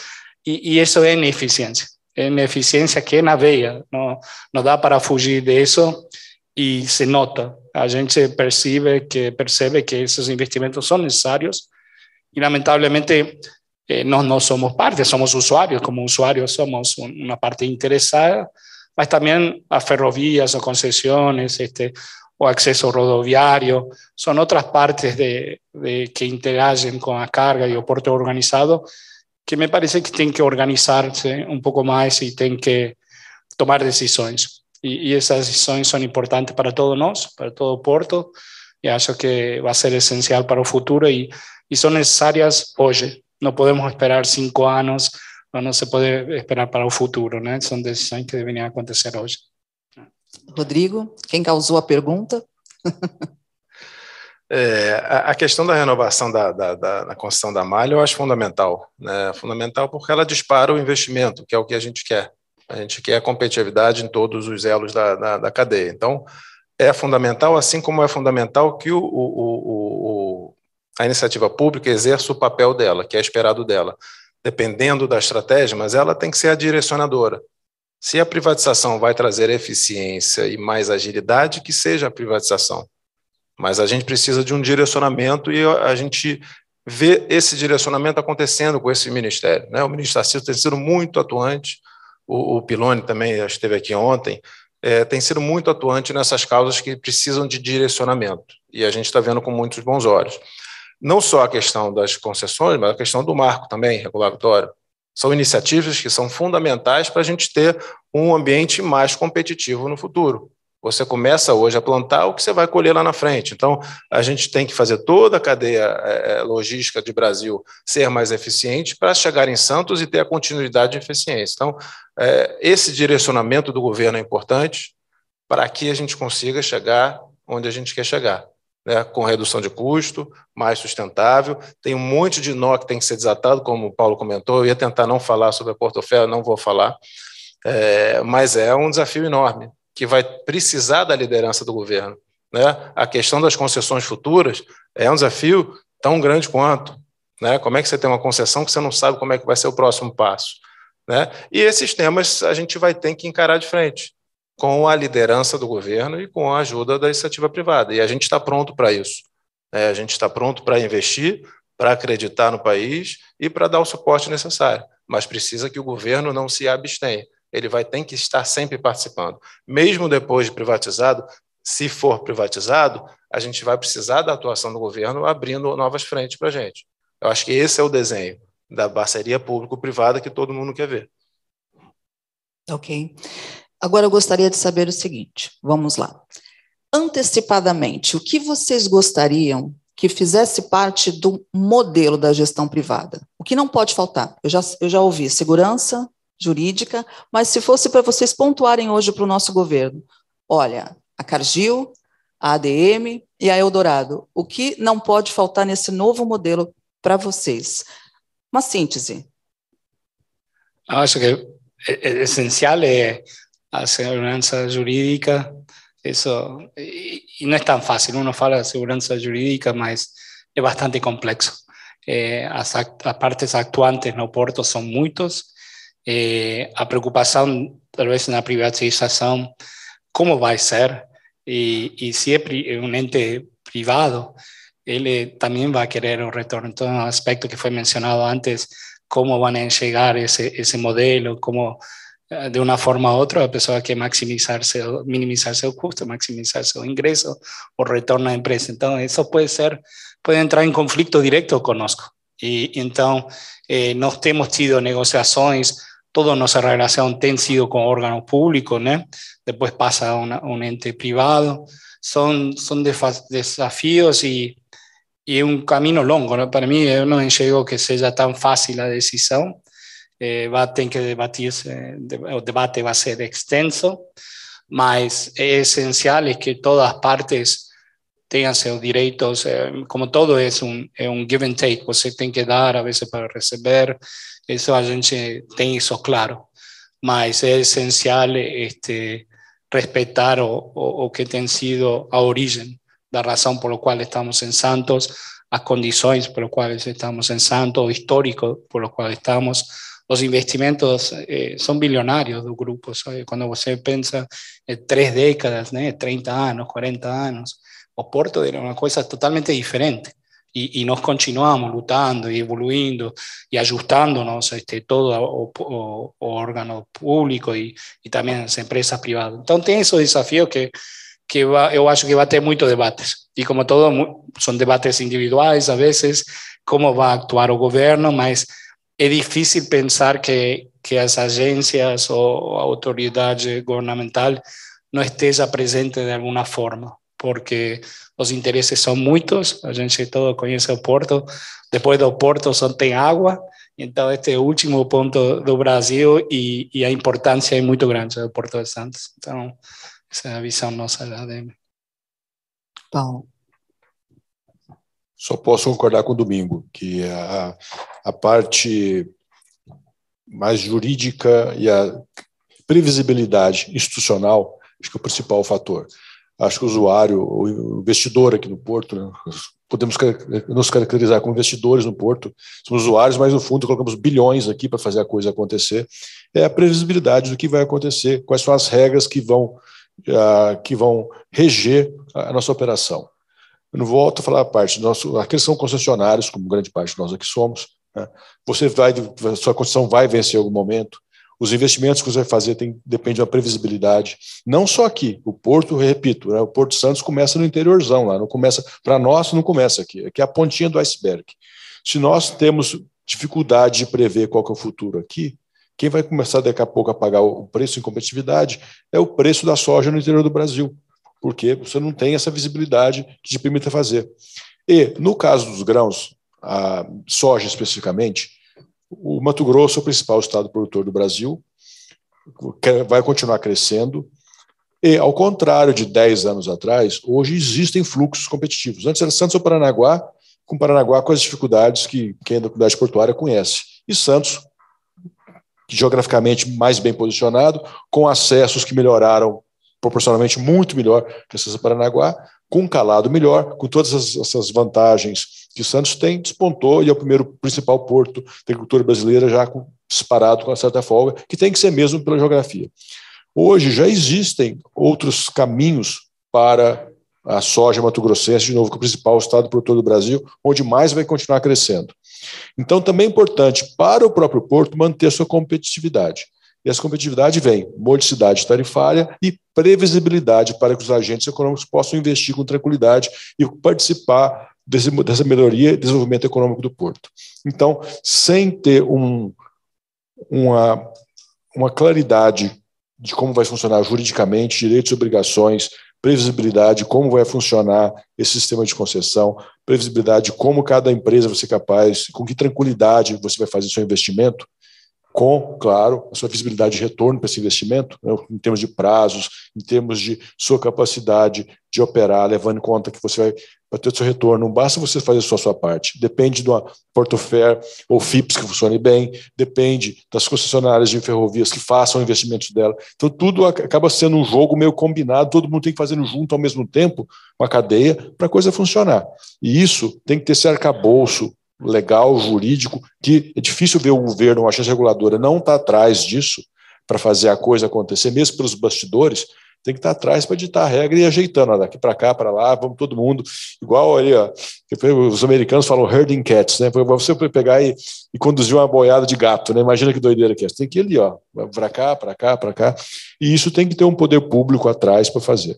e isso é ineficiência. É ineficiência que é na veia, não dá para fugir disso, e se nota. A gente percebe que esses investimentos são necessários, e lamentavelmente nós não somos parte, somos usuários. Como usuários somos uma parte interessada, mas também as ferrovias, as concessões, o acesso rodoviário, são outras partes que interagem com a carga e o porto organizado, que me parece que tem que organizar-se um pouco mais e tem que tomar decisões. E essas decisões são importantes para todos nós, para todo o porto, e acho que vai ser essencial para o futuro, e são necessárias hoje. Não podemos esperar 5 anos, não se pode esperar para o futuro, né? São decisões que deveriam acontecer hoje. Rodrigo, quem causou a pergunta? A questão da renovação da construção da malha eu acho fundamental, né? Fundamental porque ela dispara o investimento, que é o que a gente quer. A gente quer competitividade em todos os elos da cadeia. Então, é fundamental, assim como é fundamental que a iniciativa pública exerça o papel dela, que é esperado dela, dependendo da estratégia, mas ela tem que ser a direcionadora. Se a privatização vai trazer eficiência e mais agilidade, que seja a privatização. Mas a gente precisa de um direcionamento e a gente vê esse direcionamento acontecendo com esse ministério, né? O ministro Tarcísio tem sido muito atuante, o Piloni também esteve aqui ontem, tem sido muito atuante nessas causas que precisam de direcionamento, e a gente está vendo com muitos bons olhos. Não só a questão das concessões, mas a questão do marco também, regulatório. São iniciativas que são fundamentais para a gente ter um ambiente mais competitivo no futuro. Você começa hoje a plantar o que você vai colher lá na frente. Então, a gente tem que fazer toda a cadeia logística de Brasil ser mais eficiente para chegar em Santos e ter a continuidade de eficiência. Então, esse direcionamento do governo é importante para que a gente consiga chegar onde a gente quer chegar, né? Com redução de custo, mais sustentável. Tem um monte de nó que tem que ser desatado, como o Paulo comentou. Eu ia tentar não falar sobre a Portofé, não vou falar, mas é um desafio enorme, que vai precisar da liderança do governo, né? A questão das concessões futuras é um desafio tão grande quanto, né? Como é que você tem uma concessão que você não sabe como é que vai ser o próximo passo, né? E esses temas a gente vai ter que encarar de frente, com a liderança do governo e com a ajuda da iniciativa privada. E a gente está pronto para isso, né? A gente está pronto para investir, para acreditar no país e para dar o suporte necessário. Mas precisa que o governo não se abstenha. Ele vai ter que estar sempre participando. Mesmo depois de privatizado, se for privatizado, a gente vai precisar da atuação do governo abrindo novas frentes para a gente. Eu acho que esse é o desenho da parceria público-privada que todo mundo quer ver. Ok. Agora eu gostaria de saber o seguinte, vamos lá. Antecipadamente, o que vocês gostariam que fizesse parte do modelo da gestão privada? O que não pode faltar? Eu já ouvi segurança jurídica, mas se fosse para vocês pontuarem hoje para o nosso governo, olha, a Cargill, a ADM e a Eldorado, o que não pode faltar nesse novo modelo para vocês? Uma síntese. Acho que essencial é a segurança jurídica, isso, e não é tão fácil, uno fala de segurança jurídica, mas é bastante complexo. As partes actuantes no porto são muitos, a preocupação, talvez, na privatização, como vai ser, e se é um ente privado, ele também vai querer um retorno. Então, um aspecto que foi mencionado antes, como vão enxergar esse modelo, como, de uma forma ou outra, a pessoa quer minimizar seu custo, maximizar seu ingresso, o retorno à empresa. Então, isso pode entrar em conflito direto conosco. E então, nós temos tido negociações, toda nossa relação tem sido com órgãos públicos, né? Depois passa a um ente privado. São desafios e é um caminho longo, né? Para mim, eu não enxergo que seja tão fácil a decisão. Vai ter que debatir-se, o debate vai ser extenso, mas é essencial que todas as partes tenham seus direitos, como todo é um give and take, você tem que dar, a vezes, para receber, isso a gente tem isso claro, mas é essencial respeitar o que tem sido a origem da razão por qual estamos em Santos, as condições por quais estamos em Santos, o histórico por qual estamos. Os investimentos são bilionários do grupo, sabe? Quando você pensa em 3 décadas, né? 30 anos, 40 anos, o porto era uma coisa totalmente diferente. E nós continuamos lutando e evoluindo e ajustando-nos todo o órgão público e também as empresas privadas. Então, tem esse desafio que eu acho que vai ter muitos debates. E como todo, são debates individuais, a vezes, como vai actuar o governo, mas é difícil pensar que as agências ou a autoridade governamental não esteja presente de alguma forma, porque os interesses são muitos, a gente todo conhece o porto, depois do porto só tem água, então este é o último ponto do Brasil e a importância é muito grande do Porto de Santos. Então, Essa é a visão nossa da ADM. Paulo. Só posso concordar com o Domingo, que a parte mais jurídica e a previsibilidade institucional, acho que é o principal fator. Acho que o usuário, o investidor aqui no Porto, né, podemos nos caracterizar como investidores no Porto, somos usuários, mas no fundo colocamos bilhões aqui para fazer a coisa acontecer, é a previsibilidade do que vai acontecer, quais são as regras que vão reger a nossa operação. Eu não volto a falar a parte, aqueles são concessionários, como grande parte de nós aqui somos, né? Sua concessão vai vencer em algum momento, os investimentos que você vai fazer depende da previsibilidade, não só aqui, o Porto, repito, né, o Porto Santos começa no interiorzão lá, não começa, para nós não começa aqui é a pontinha do iceberg. Se nós temos dificuldade de prever qual que é o futuro aqui, quem vai começar daqui a pouco a pagar o preço em competitividade é o preço da soja no interior do Brasil, porque você não tem essa visibilidade que te permita fazer. E, no caso dos grãos, a soja especificamente, o Mato Grosso é o principal estado produtor do Brasil, vai continuar crescendo, e, ao contrário de 10 anos atrás, hoje existem fluxos competitivos. Antes era Santos ou Paranaguá, com as dificuldades que quem é da comunidade portuária conhece. E Santos, geograficamente mais bem posicionado, com acessos que melhoraram proporcionalmente muito melhor que a Santos e Paranaguá, com um calado melhor, com todas essas vantagens que Santos tem, despontou e é o primeiro principal porto da agricultura brasileira, já disparado com uma certa folga, que tem que ser mesmo pela geografia. Hoje já existem outros caminhos para a soja mato-grossense, de novo, que é o principal estado produtor do Brasil, onde mais vai continuar crescendo. Então, também é importante para o próprio porto manter sua competitividade. E essa competitividade vem modicidade tarifária e previsibilidade para que os agentes econômicos possam investir com tranquilidade e participar dessa melhoria e desenvolvimento econômico do porto. Então, sem ter uma claridade de como vai funcionar juridicamente, direitos e obrigações, previsibilidade, como vai funcionar esse sistema de concessão, previsibilidade de como cada empresa vai ser capaz, com que tranquilidade você vai fazer seu investimento, com, claro, a sua visibilidade de retorno para esse investimento, né, em termos de prazos, em termos de sua capacidade de operar, levando em conta que você vai ter o seu retorno. Não basta você fazer só a sua parte. Depende de uma Portofer ou FIPS que funcione bem, depende das concessionárias de ferrovias que façam investimentos dela. Então, tudo acaba sendo um jogo meio combinado, todo mundo tem que fazer junto ao mesmo tempo, uma cadeia, para a coisa funcionar. E isso tem que ter esse arcabouço legal, jurídico, que é difícil ver o governo, a agência reguladora não está atrás disso para fazer a coisa acontecer, mesmo pelos bastidores, tem que estar atrás para ditar a regra e ir ajeitando, ó, daqui para cá, para lá, vamos todo mundo, igual ali, ó, os americanos falam herding cats, né? Você pegar e conduzir uma boiada de gato, né? Imagina que doideira que é. Você tem que ir ali, ó, para cá, para cá, para cá, e isso tem que ter um poder público atrás para fazer.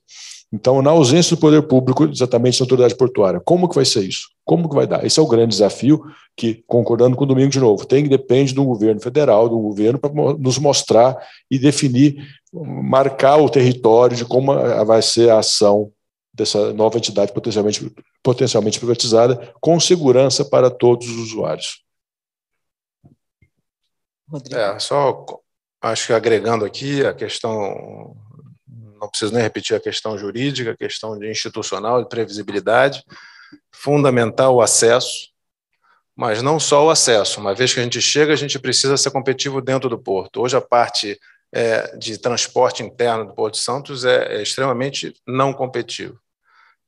Então, na ausência do poder público, exatamente na autoridade portuária, como que vai ser isso? Como que vai dar? Esse é o grande desafio que, concordando com o Domingo de novo, depende do governo federal, do governo, para nos mostrar e definir, marcar o território de como vai ser a ação dessa nova entidade potencialmente privatizada, com segurança para todos os usuários. Só acho que agregando aqui a questão, não preciso nem repetir a questão jurídica, a questão de institucional, de previsibilidade, fundamental o acesso, mas não só o acesso. Uma vez que a gente chega, a gente precisa ser competitivo dentro do porto. Hoje a parte de transporte interno do Porto de Santos é extremamente não competitivo.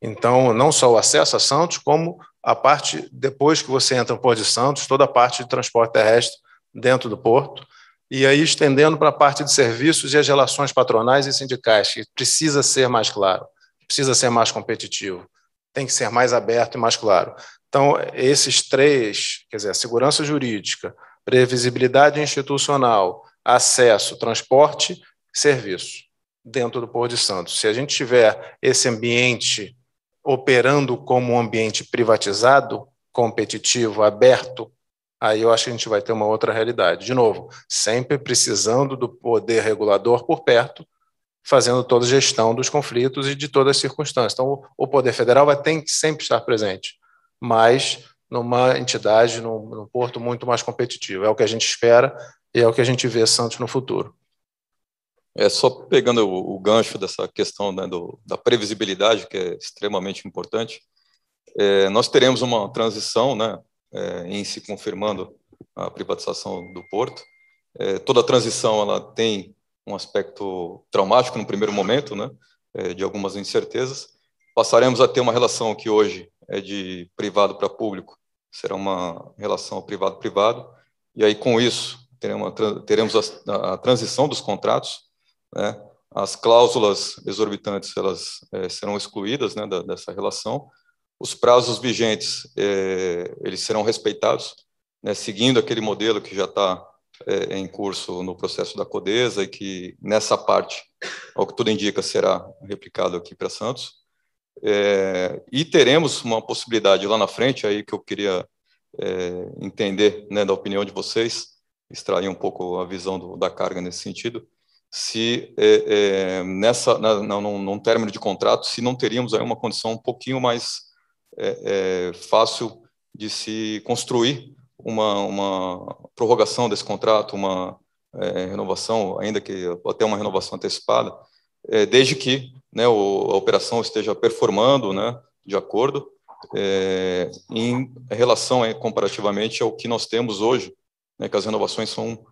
Então, não só o acesso a Santos, como a parte, depois que você entra no Porto de Santos, toda a parte de transporte terrestre dentro do porto, e aí estendendo para a parte de serviços e as relações patronais e sindicais, que precisa ser mais claro, precisa ser mais competitivo, tem que ser mais aberto e mais claro. Então, esses três, quer dizer, segurança jurídica, previsibilidade institucional, acesso, transporte, serviço, dentro do Porto de Santos. Se a gente tiver esse ambiente operando como um ambiente privatizado, competitivo, aberto, aí eu acho que a gente vai ter uma outra realidade. De novo, sempre precisando do poder regulador por perto, fazendo toda a gestão dos conflitos e de todas as circunstâncias. Então, o poder federal tem que sempre estar presente, mas numa entidade, num porto muito mais competitivo. É o que a gente espera e é o que a gente vê Santos no futuro. Só pegando o gancho dessa questão, né, da previsibilidade, que é extremamente importante, nós teremos uma transição, né, em se confirmando a privatização do porto. Toda transição ela tem um aspecto traumático no primeiro momento, né, de algumas incertezas. Passaremos a ter uma relação que hoje é de privado para público, será uma relação privado-privado, e aí com isso teremos a transição dos contratos, né? As cláusulas exorbitantes elas serão excluídas, né, dessa relação. Os prazos vigentes eles serão respeitados, né, seguindo aquele modelo que já está em curso no processo da CODESA e que nessa parte, ao que tudo indica, será replicado aqui para Santos. E teremos uma possibilidade lá na frente, aí que eu queria entender, né, da opinião de vocês, extrair um pouco a visão da carga nesse sentido, se num término de contrato, se não teríamos aí uma condição um pouquinho mais fácil de se construir uma prorrogação desse contrato, uma renovação, ainda que até uma renovação antecipada, desde que, né, a operação esteja performando, né, de acordo, em relação comparativamente ao que nós temos hoje, né, que as renovações são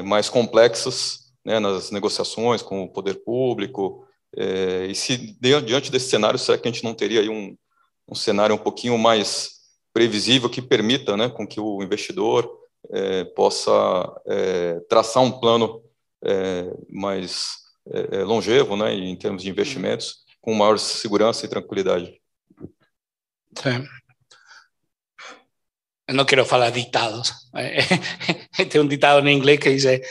mais complexas, né, nas negociações com o poder público, e se diante desse cenário, será que a gente não teria aí um cenário um pouquinho mais previsível que permita, né, com que o investidor possa traçar um plano mais longevo, né, em termos de investimentos, com maior segurança e tranquilidade? Sí. No quiero falar ditados. Tem ditado en inglés que dice,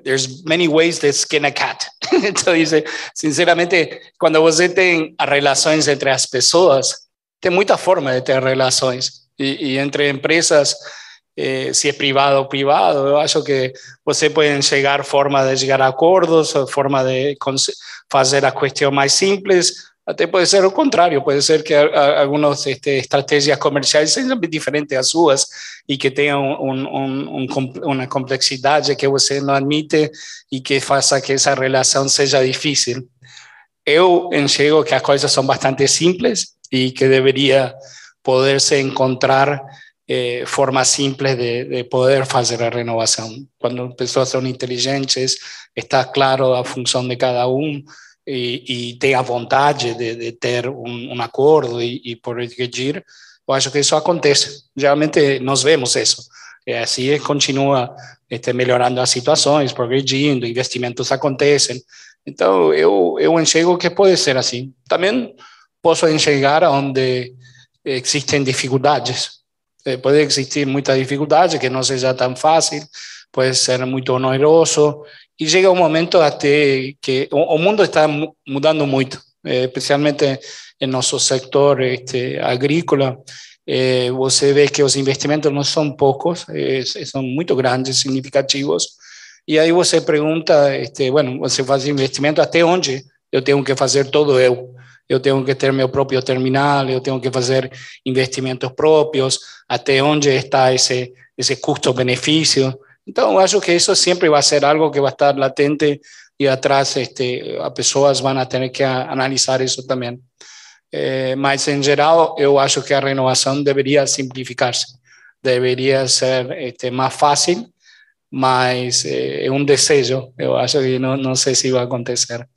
there's many ways to skin a cat. Entonces dice, sinceramente, cuando você tem as relações entre as pessoas, tem muita forma de ter relações. E entre empresas, se é privado ou privado, eu acho que você pode chegar forma de chegar a acordos, forma de fazer a questão mais simples. Até pode ser o contrário, pode ser que algumas estratégias comerciais sejam diferentes às suas e que tenham uma complexidade que você não admite e que faça que essa relação seja difícil. Eu enxergo que as coisas são bastante simples e que deveria poder-se encontrar formas simples de poder fazer a renovação. Quando pessoas são inteligentes, está claro a função de cada e tem a vontade de ter acordo e progredir, eu acho que isso acontece. Geralmente nós vemos isso. Assim continua melhorando as situações, progredindo, investimentos acontecem. Então, eu enxergo que pode ser assim. Também posso enxergar onde existem dificuldades. Pode existir muita dificuldade, que não seja tão fácil, pode ser muito oneroso, e chega um momento até que o mundo está mudando muito, especialmente em nosso setor agrícola. Você vê que os investimentos não são poucos, são muito grandes, significativos, e aí você pergunta, bueno, você faz investimento até onde eu tenho que fazer todo eu tenho que ter meu próprio terminal, eu tenho que fazer investimentos próprios, até onde está esse custo-benefício. Então, eu acho que isso sempre vai ser algo que vai estar latente e atrás as pessoas vão ter que analisar isso também. Mas, em geral, eu acho que a renovação deveria simplificar-se, deveria ser mais fácil, mas é desejo. Eu acho que não sei se vai acontecer,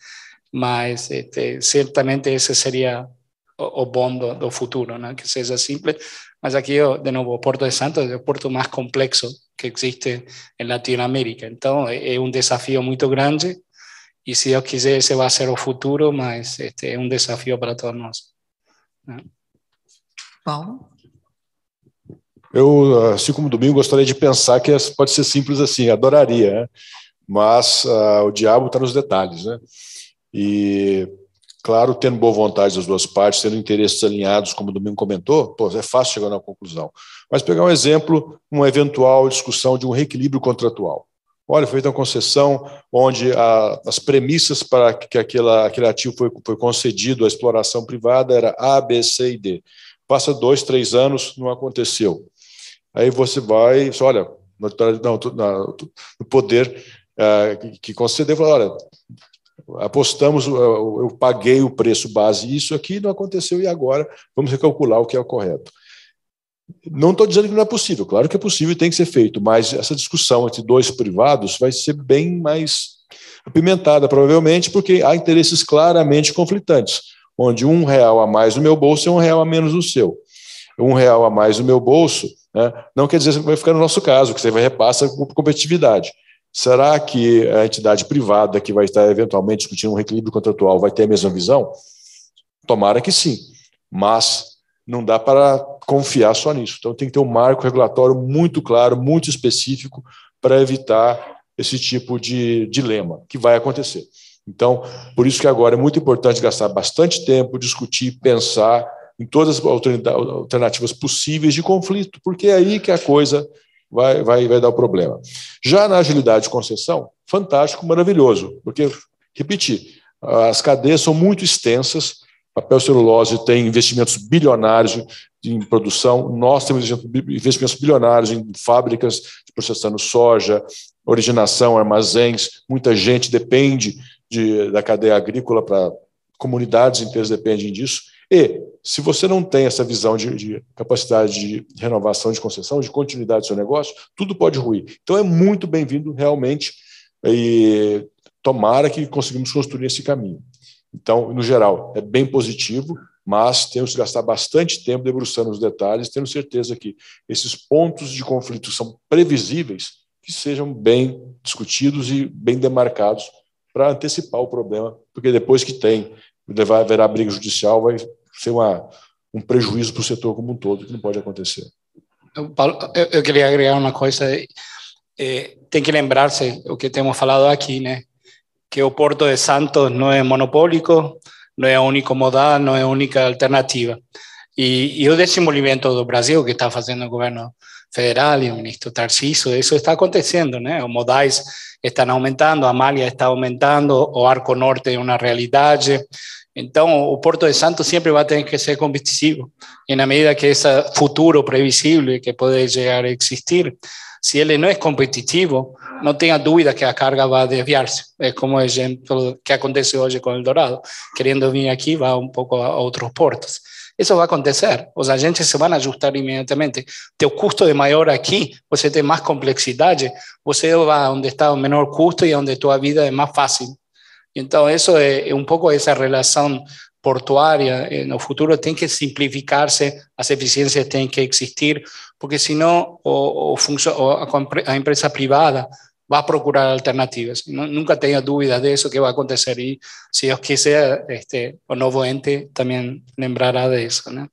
mas certamente esse seria o bom do futuro, né? Que seja simples. Mas aqui, de novo, o Porto de Santos é o porto mais complexo que existe em Latinoamérica. Então, é desafio muito grande e, se Deus quiser, esse vai ser o futuro, mas é desafio para todos nós. Paulo? Eu, assim como domingo, gostaria de pensar que pode ser simples assim, adoraria, né? Mas o diabo está nos detalhes, né? E, claro, tendo boa vontade das duas partes, tendo interesses alinhados, como o Domingo comentou, é fácil chegar na conclusão. Mas pegar um exemplo, uma eventual discussão de um reequilíbrio contratual. Olha, foi feita uma concessão onde as premissas para que aquele ativo foi concedido à exploração privada era A, B, C e D. Passa 2, 3 anos, não aconteceu. Aí você vai, olha, no poder que concedeu, fala, olha, apostamos, eu paguei o preço base, isso aqui não aconteceu e agora vamos recalcular o que é o correto. Não estou dizendo que não é possível, claro que é possível e tem que ser feito, mas essa discussão entre dois privados vai ser bem mais apimentada, provavelmente, porque há interesses claramente conflitantes, onde R$1 a mais no meu bolso é R$1 a menos no seu. R$1 a mais no meu bolso, né, não quer dizer que vai ficar no nosso caso, que você vai repassa com competitividade. Será que a entidade privada que vai estar eventualmente discutindo um reequilíbrio contratual vai ter a mesma visão? Tomara que sim, mas não dá para confiar só nisso. Então tem que ter um marco regulatório muito claro, muito específico, para evitar esse tipo de dilema que vai acontecer. Então, por isso que agora é muito importante gastar bastante tempo, discutir, pensar em todas as alternativas possíveis de conflito, porque é aí que a coisa vai dar o problema. Já na agilidade de concessão, fantástico, maravilhoso, porque, repetir, as cadeias são muito extensas, papel celulose tem investimentos bilionários em produção, nós temos investimentos bilionários em fábricas processando soja, originação, armazéns, muita gente depende da cadeia agrícola, para comunidades inteiras dependem disso. E, se você não tem essa visão de capacidade de renovação de concessão, de continuidade do seu negócio, tudo pode ruir. Então, é muito bem-vindo, realmente, e tomara que conseguimos construir esse caminho. Então, no geral, é bem positivo, mas temos que gastar bastante tempo debruçando os detalhes, tendo certeza que esses pontos de conflito são previsíveis, que sejam bem discutidos e bem demarcados para antecipar o problema, porque depois que haverá briga judicial, vai ser um prejuízo para o setor como um todo, que não pode acontecer. Paulo, eu queria agregar uma coisa. Tem que lembrar-se o que temos falado aqui, né? Que o Porto de Santos não é monopólico, não é a única modal, não é a única alternativa. E o desenvolvimento do Brasil, que está fazendo o governo federal e o ministro Tarcísio, isso está acontecendo, né? Os modais estão aumentando, a malha está aumentando, o Arco Norte é uma realidade. Então, o Porto de Santos sempre vai ter que ser competitivo. E na medida que esse futuro previsível que pode chegar a existir, se ele não é competitivo, não tenha dúvida que a carga vai desviar-se. É como o exemplo que acontece hoje com o Eldorado. Querendo vir aqui, vai um pouco a outros portos. Isso vai acontecer. Os agentes se vão ajustar imediatamente. Teu custo é maior aqui, você tem mais complexidade, você vai onde está o menor custo e onde a tua vida é mais fácil. Então, isso é um pouco essa relação portuária. No futuro tem que simplificar-se, as eficiências têm que existir, porque senão a empresa privada vai procurar alternativas. Nunca tenha dúvida disso que vai acontecer e, se Deus quiser, o novo ente também lembrará disso, né?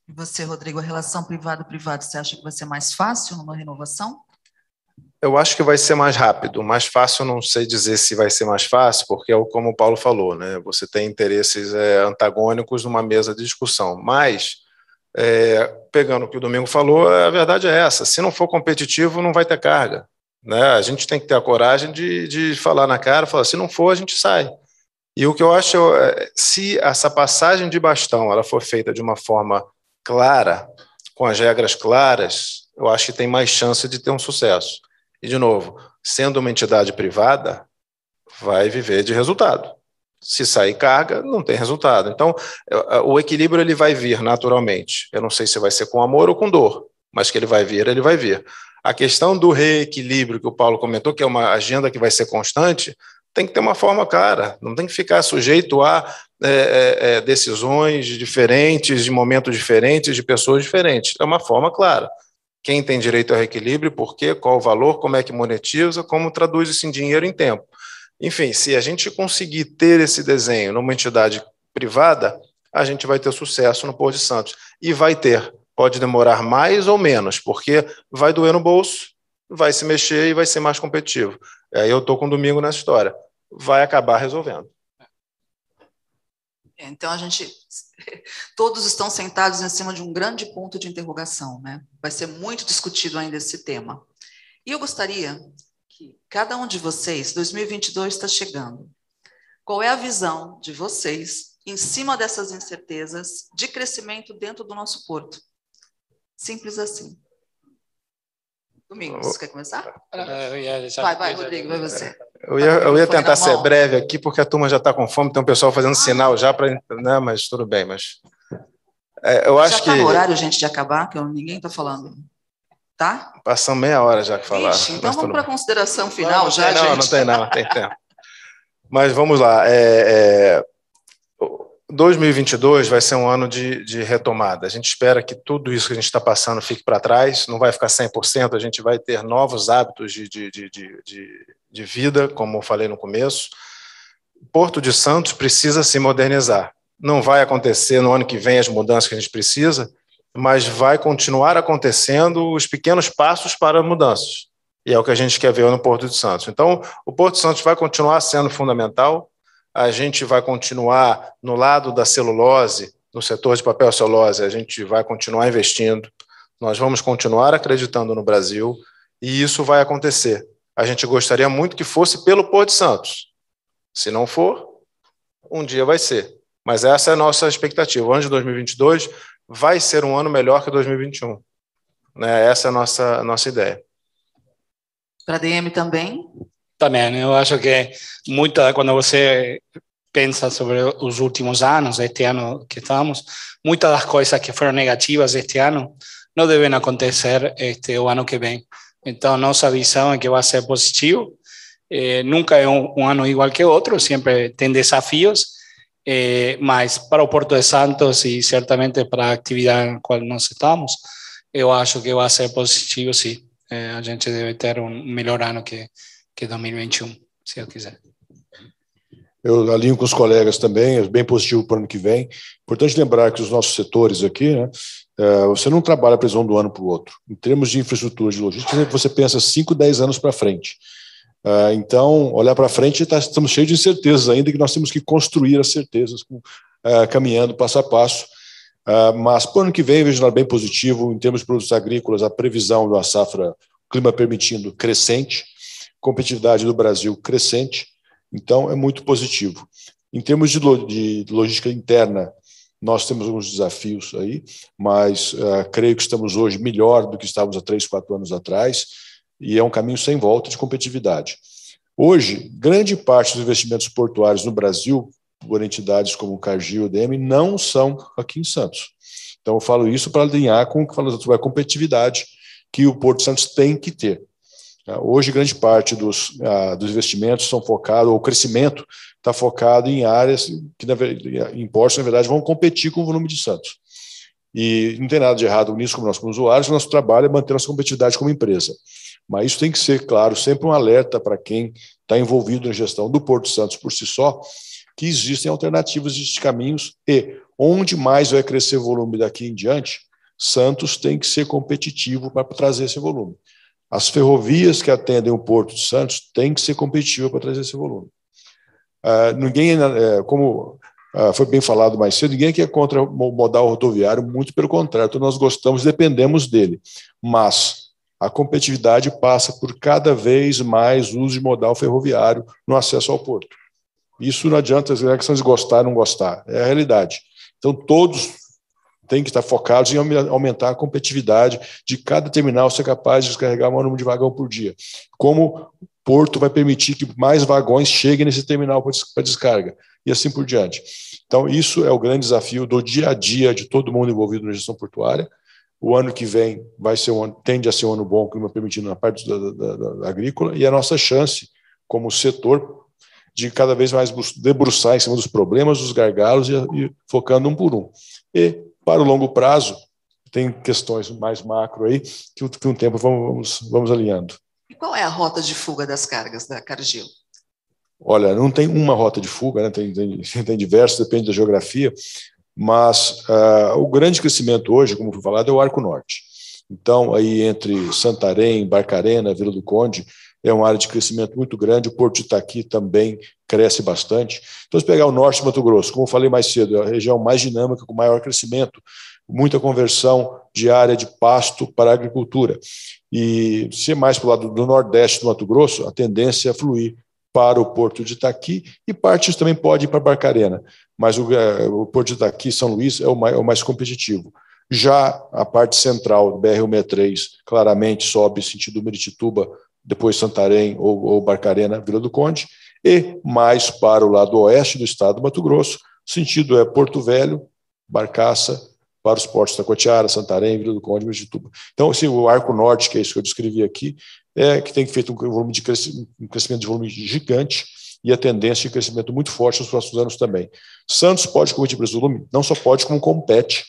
E você, Rodrigo, a relação privado-privado, você acha que vai ser mais fácil numa renovação? Eu acho que vai ser mais rápido. Mais fácil, não sei dizer se vai ser mais fácil, porque é como o Paulo falou, né? Você tem interesses antagônicos numa mesa de discussão. Mas, pegando o que o Domingo falou, a verdade é essa. Se não for competitivo, não vai ter carga, né? A gente tem que ter a coragem de falar na cara, falar, se não for, a gente sai. E o que eu acho, se essa passagem de bastão ela for feita de uma forma clara, com as regras claras, eu acho que tem mais chance de ter um sucesso. E, de novo, sendo uma entidade privada, vai viver de resultado. Se sair carga, não tem resultado. Então, o equilíbrio ele vai vir naturalmente. Eu não sei se vai ser com amor ou com dor, mas que ele vai vir, ele vai vir. A questão do reequilíbrio que o Paulo comentou, que é uma agenda que vai ser constante, tem que ter uma forma clara, não tem que ficar sujeito a decisões diferentes, de momentos diferentes, de pessoas diferentes. É uma forma clara. Quem tem direito ao reequilíbrio, por quê, qual o valor, como é que monetiza, como traduz isso em dinheiro em tempo. Enfim, se a gente conseguir ter esse desenho numa entidade privada, a gente vai ter sucesso no Porto de Santos. E vai ter, pode demorar mais ou menos, porque vai doer no bolso, vai se mexer e vai ser mais competitivo. Aí eu estou com o Domingo nessa história. Vai acabar resolvendo. Então, todos estão sentados em cima de um grande ponto de interrogação, né? Vai ser muito discutido ainda esse tema. E eu gostaria que cada um de vocês, 2022 está chegando, qual é a visão de vocês em cima dessas incertezas de crescimento dentro do nosso porto? Simples assim. Domingos, quer começar? Vai, Rodrigo, vai você. Eu ia tentar ser breve aqui, porque a turma já está com fome, tem um pessoal fazendo sinal já para... Né, mas tudo bem, mas... eu acho que... Já está no horário, gente, de acabar, que ninguém está falando. Tá? Passamos meia hora já que falaram. Ixi, então vamos para a consideração final não, já, gente. Não tem tempo. Mas vamos lá. 2022 vai ser um ano de retomada. A gente espera que tudo isso que a gente está passando fique para trás, não vai ficar 100%, a gente vai ter novos hábitos de vida, como eu falei no começo. Porto de Santos precisa se modernizar. Não vai acontecer no ano que vem as mudanças que a gente precisa, mas vai continuar acontecendo os pequenos passos para mudanças. E é o que a gente quer ver no Porto de Santos. Então, o Porto de Santos vai continuar sendo fundamental, a gente vai continuar no lado da celulose, no setor de papel celulose, a gente vai continuar investindo, nós vamos continuar acreditando no Brasil, e isso vai acontecer. A gente gostaria muito que fosse pelo Porto de Santos. Se não for, um dia vai ser. Mas essa é a nossa expectativa. O ano de 2022 vai ser um ano melhor que 2021. Né? Essa é a nossa ideia. Para a DM também? Também, eu acho que quando você pensa sobre os últimos anos, este ano que estamos, muitas das coisas que foram negativas este ano não devem acontecer o ano que vem. Então, nossa visão é que vai ser positivo. Nunca é um ano igual que outro, sempre tem desafios, mas para o Porto de Santos e certamente para a atividade na qual nós estamos, eu acho que vai ser positivo, sim. A gente deve ter um melhor ano que 2021, se eu quiser. Eu alinho com os colegas também, é bem positivo para o ano que vem. Importante lembrar que os nossos setores aqui, né, você não trabalha a previsão do ano para o outro. Em termos de infraestrutura, de logística, você pensa 5, 10 anos para frente. Então, olhar para frente, estamos cheios de incertezas ainda, que nós temos que construir as certezas, caminhando passo a passo. Mas para o ano que vem, vejo nada bem positivo. Em termos de produtos agrícolas, a previsão da safra, clima permitindo, crescente, competitividade do Brasil crescente, então é muito positivo. Em termos de logística interna, nós temos alguns desafios aí, mas creio que estamos hoje melhor do que estávamos há 3, 4 anos atrás, e é um caminho sem volta de competitividade. Hoje, grande parte dos investimentos portuários no Brasil, por entidades como o Cargill e o DM, não são aqui em Santos. Então, eu falo isso para alinhar com o que falamos sobre a competitividade que o Porto de Santos tem que ter. Hoje, grande parte dos investimentos são focados, ou o crescimento está focado em áreas que, em portos, na verdade, vão competir com o volume de Santos. E não tem nada de errado nisso, como nós, como usuários, nosso trabalho é manter nossa competitividade como empresa. Mas isso tem que ser, claro, sempre um alerta para quem está envolvido na gestão do Porto de Santos por si só, que existem alternativas de caminhos e onde mais vai crescer o volume daqui em diante, Santos tem que ser competitivo para trazer esse volume. As ferrovias que atendem o Porto de Santos têm que ser competitivas para trazer esse volume. Ninguém, como foi bem falado mais cedo, ninguém aqui é contra o modal rodoviário, muito pelo contrário, nós gostamos, dependemos dele, mas a competitividade passa por cada vez mais uso de modal ferroviário no acesso ao porto. Isso não adianta as questões de gostar ou não gostar, é a realidade. Então, todos têm que estar focados em aumentar a competitividade de cada terminal ser capaz de descarregar o maior número de vagão por dia. Como o porto vai permitir que mais vagões cheguem nesse terminal para descarga, e assim por diante. Então, isso é o grande desafio do dia a dia de todo mundo envolvido na gestão portuária. O ano que vem tende a ser um ano bom, clima permitindo na parte da agrícola, e a nossa chance, como setor, de cada vez mais debruçar em cima dos problemas, dos gargalos e focando um por um. E, para o longo prazo, tem questões mais macro aí, que um tempo vamos alinhando. E qual é a rota de fuga das cargas da Cargill? Olha, não tem uma rota de fuga, né? Tem diversas, depende da geografia, mas o grande crescimento hoje, como foi falado, é o Arco Norte. Então, aí entre Santarém, Barcarena, Vila do Conde, é uma área de crescimento muito grande, o Porto de Itaqui também cresce bastante. Então, se pegar o norte de Mato Grosso, como eu falei mais cedo, é a região mais dinâmica, com maior crescimento, muita conversão de área de pasto para a agricultura. E se é mais para o lado do nordeste do Mato Grosso, a tendência é fluir para o Porto de Itaqui, e partes também pode ir para Barcarena, mas o Porto de Itaqui, São Luís, é o mais competitivo. Já a parte central do BR-163 claramente sobe sentido Miritituba depois Santarém ou Barcarena, Vila do Conde, e mais para o lado oeste do estado do Mato Grosso, o sentido é Porto Velho, Barcaça, para os portos da Cotiara, Santarém, Vila do Conde e Miritituba. Então, assim, o arco norte, que é isso que eu descrevi aqui, é que tem feito um crescimento de volume gigante e a tendência de crescimento muito forte nos próximos anos também. Santos pode competir por esse volume, não só pode, como compete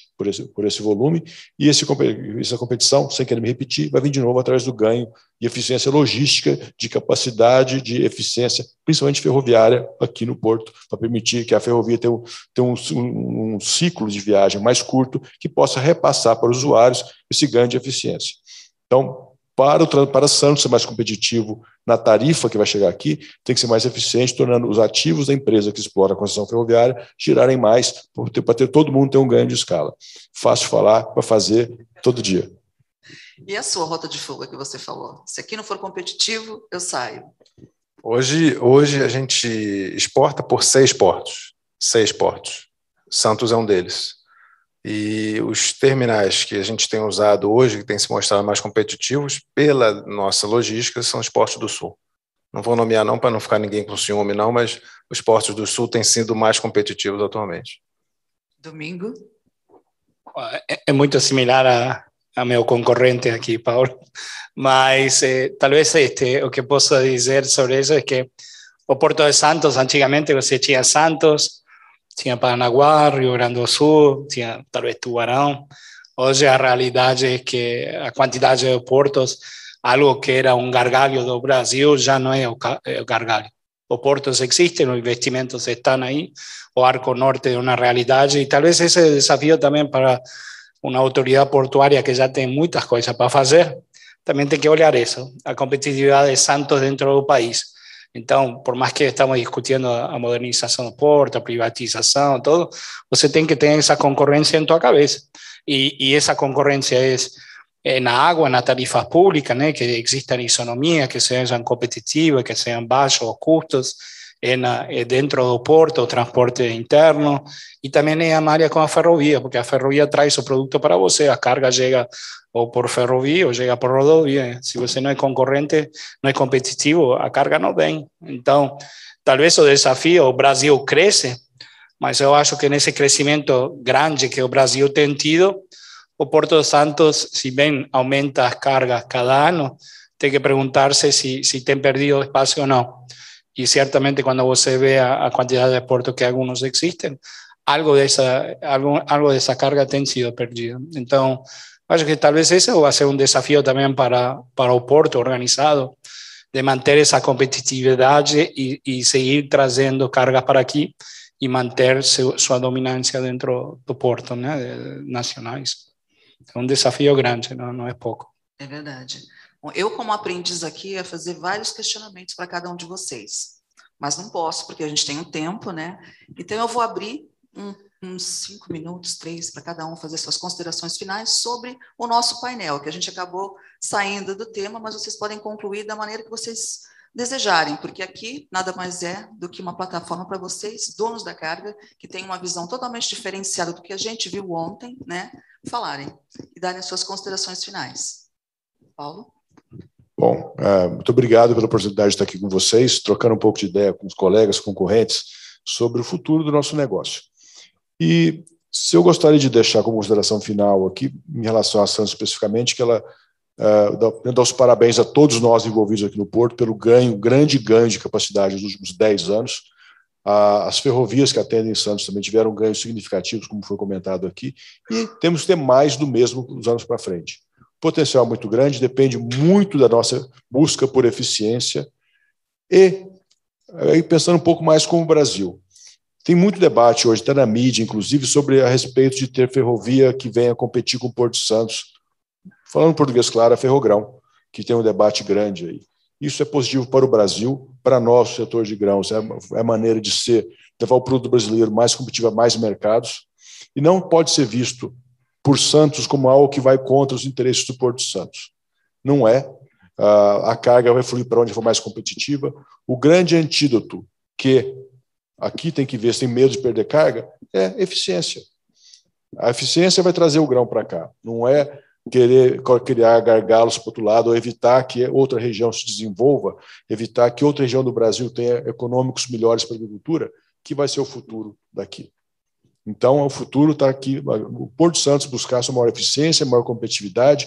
por esse volume, e essa competição, sem querer me repetir, vai vir de novo através do ganho de eficiência logística, de capacidade de eficiência, principalmente ferroviária, aqui no Porto, para permitir que a ferrovia tenha um ciclo de viagem mais curto, que possa repassar para os usuários esse ganho de eficiência. Então, para Santos ser mais competitivo na tarifa que vai chegar aqui, tem que ser mais eficiente, tornando os ativos da empresa que explora a concessão ferroviária girarem mais, para ter todo mundo ter um ganho de escala. Fácil falar, para fazer todo dia. E a sua rota de fuga que você falou? Se aqui não for competitivo, eu saio. Hoje a gente exporta por 6 portos. 6 portos. Santos é um deles. E os terminais que a gente tem usado hoje, que têm se mostrado mais competitivos, pela nossa logística, são os portos do Sul. Não vou nomear não, para não ficar ninguém com ciúme não, mas os portos do Sul têm sido mais competitivos atualmente. Domingo? É muito similar a meu concorrente aqui, Paulo, mas talvez o que posso dizer sobre isso é que o Porto de Santos, antigamente você tinha Santos, tinha Paranaguá, Rio Grande do Sul, tinha talvez Tubarão. Hoje a realidade é que a quantidade de portos, algo que era um gargalho do Brasil, já não é o gargalho. Os portos existem, os investimentos estão aí, o arco norte é uma realidade e talvez esse é o desafio também para uma autoridade portuária que já tem muitas coisas para fazer, também tem que olhar isso, a competitividade de Santos dentro do país. Então, por mais que estamos discutindo a modernização do porto, a privatização, tudo, você tem que ter essa concorrência em tua cabeça. E essa concorrência é na água, nas tarifas públicas, né, que existam isonomia, que sejam competitivas, que sejam baixos os custos, dentro do porto, o transporte interno, e também é a área com a ferrovia, porque a ferrovia traz o produto para você, a carga chega ou por ferrovia ou chega por rodovia. Se você não é concorrente, não é competitivo, a carga não vem. Então, talvez o desafio, o Brasil cresce, mas eu acho que nesse crescimento grande que o Brasil tem tido, o Porto de Santos, se bem aumenta as cargas cada ano, tem que perguntar-se se tem perdido espaço ou não. E certamente quando você vê a quantidade de portos que alguns existem, algo dessa carga tem sido perdido. Então, acho que talvez esse vai ser um desafio também para o porto organizado, de manter essa competitividade e seguir trazendo cargas para aqui e manter sua dominância dentro do porto, né, nacionais. É um desafio grande, não é pouco. É verdade. Bom, eu, como aprendiz aqui, ia fazer vários questionamentos para cada um de vocês, mas não posso, porque a gente tem um tempo, né? Então, eu vou abrir uns 5 minutos, 3, para cada um fazer suas considerações finais sobre o nosso painel, que a gente acabou saindo do tema, mas vocês podem concluir da maneira que vocês desejarem, porque aqui nada mais é do que uma plataforma para vocês, donos da carga, que têm uma visão totalmente diferenciada do que a gente viu ontem, né? Falarem e darem as suas considerações finais. Paulo? Bom, muito obrigado pela oportunidade de estar aqui com vocês, trocando um pouco de ideia com os colegas, concorrentes, sobre o futuro do nosso negócio. E se eu gostaria de deixar como consideração final aqui, em relação à Santos especificamente, que ela dá os parabéns a todos nós envolvidos aqui no Porto pelo grande ganho de capacidade nos últimos 10 anos. As ferrovias que atendem Santos também tiveram ganhos significativos, como foi comentado aqui, e temos que ter mais do mesmo nos anos para frente. Potencial muito grande, depende muito da nossa busca por eficiência e aí, pensando um pouco mais como o Brasil. Tem muito debate hoje, está na mídia, inclusive, sobre a respeito de ter ferrovia que venha competir com o Porto de Santos. Falando em português claro, a Ferrogrão, que tem um debate grande aí. Isso é positivo para o Brasil, para nosso setor de grãos, é a maneira de levar o produto brasileiro mais competitivo a mais mercados, e não pode ser visto por Santos como algo que vai contra os interesses do Porto de Santos. Não é. A carga vai fluir para onde for mais competitiva. O grande antídoto que aqui tem que ver se tem medo de perder carga é eficiência. A eficiência vai trazer o grão para cá. Não é querer criar gargalos para o outro lado, ou evitar que outra região se desenvolva, evitar que outra região do Brasil tenha econômicos melhores para a agricultura, que vai ser o futuro daqui. Então, o futuro está aqui, o Porto de Santos buscar sua maior eficiência, maior competitividade,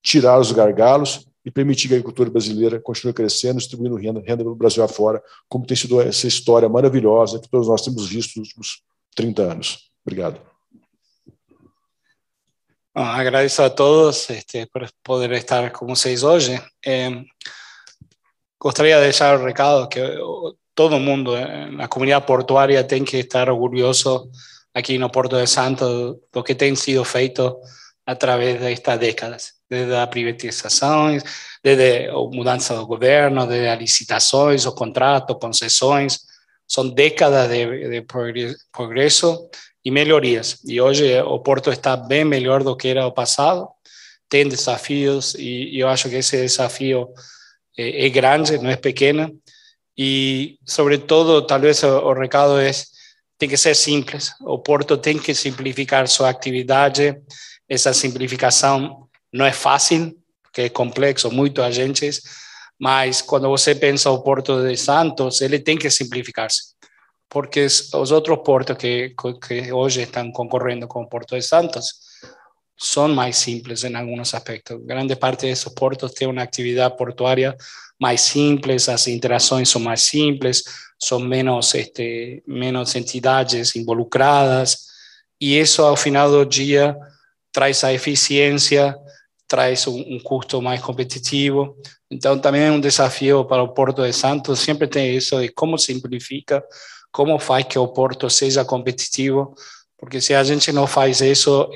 tirar os gargalos e permitir que a agricultura brasileira continue crescendo, distribuindo renda do Brasil afora, como tem sido essa história maravilhosa que todos nós temos visto nos últimos 30 anos. Obrigado. Agradeço a todos por poder estar com vocês hoje. Gostaria de deixar o recado que todo mundo na comunidade portuária tem que estar orgulhoso aqui no Porto de Santos do que tem sido feito através destas décadas, desde a privatizações, desde a mudança do governo, desde as licitações, os contratos, concessões. São décadas de progresso e melhorias. E hoje o Porto está bem melhor do que era o passado, tem desafios e eu acho que esse desafio é grande, não é pequeno. E, sobretudo, talvez o recado tem que ser simples. O Porto tem que simplificar sua atividade. Essa simplificação não é fácil, porque é complexo, muitos agentes, mas quando você pensa o Porto de Santos, ele tem que simplificar-se, porque os outros portos que hoje estão concorrendo com o Porto de Santos são mais simples em alguns aspectos. Grande parte desses portos tem uma atividade portuária mais simples, as interações são mais simples, são menos entidades involucradas, e isso, ao final do dia, traz a eficiência, traz um custo mais competitivo. Então, também é um desafio para o Porto de Santos, sempre tem isso de como simplifica, como faz que o porto seja competitivo, porque se a gente não faz isso,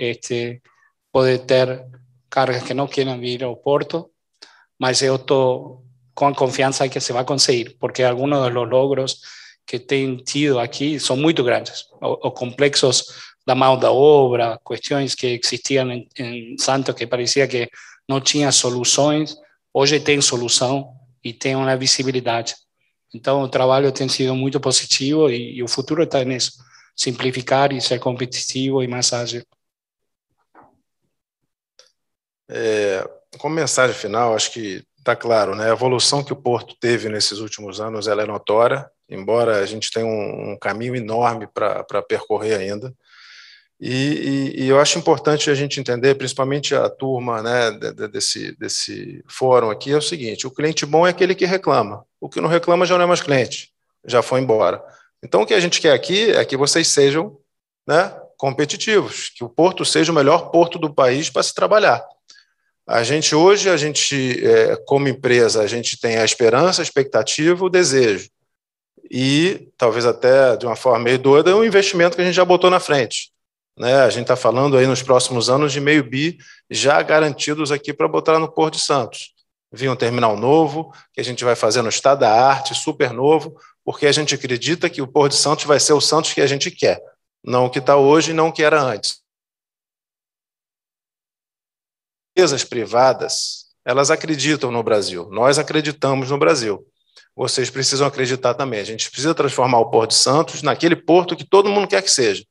pode ter cargas que não querem vir ao porto, mas eu estou com a confiança que se vai conseguir, porque alguns dos logros que tem tido aqui são muito grandes, os complexos da mão da obra, questões que existiam em Santos que parecia que não tinha soluções, hoje tem solução e tem uma visibilidade. Então, o trabalho tem sido muito positivo e o futuro está nisso, simplificar e ser competitivo e mais ágil. Como mensagem final, acho que está claro, né? A evolução que o Porto teve nesses últimos anos, ela é notória, embora a gente tenha um caminho enorme para percorrer ainda. E eu acho importante a gente entender, principalmente a turma, né, desse fórum aqui, é o seguinte: o cliente bom é aquele que reclama. O que não reclama já não é mais cliente, já foi embora. Então, o que a gente quer aqui é que vocês sejam, né, competitivos, que o Porto seja o melhor porto do país para se trabalhar. Hoje, como empresa, a gente tem a esperança, a expectativa, o desejo. E, talvez até de uma forma meio doida, um investimento que a gente já botou na frente. Né? A gente está falando aí nos próximos anos de $500 bilhão já garantidos aqui para botar no Porto de Santos. Vinha um terminal novo, que a gente vai fazer no estado da arte, super novo, porque a gente acredita que o Porto de Santos vai ser o Santos que a gente quer, não o que está hoje e não o que era antes. Empresas privadas, elas acreditam no Brasil, nós acreditamos no Brasil. Vocês precisam acreditar também. A gente precisa transformar o Porto de Santos naquele porto que todo mundo quer que seja.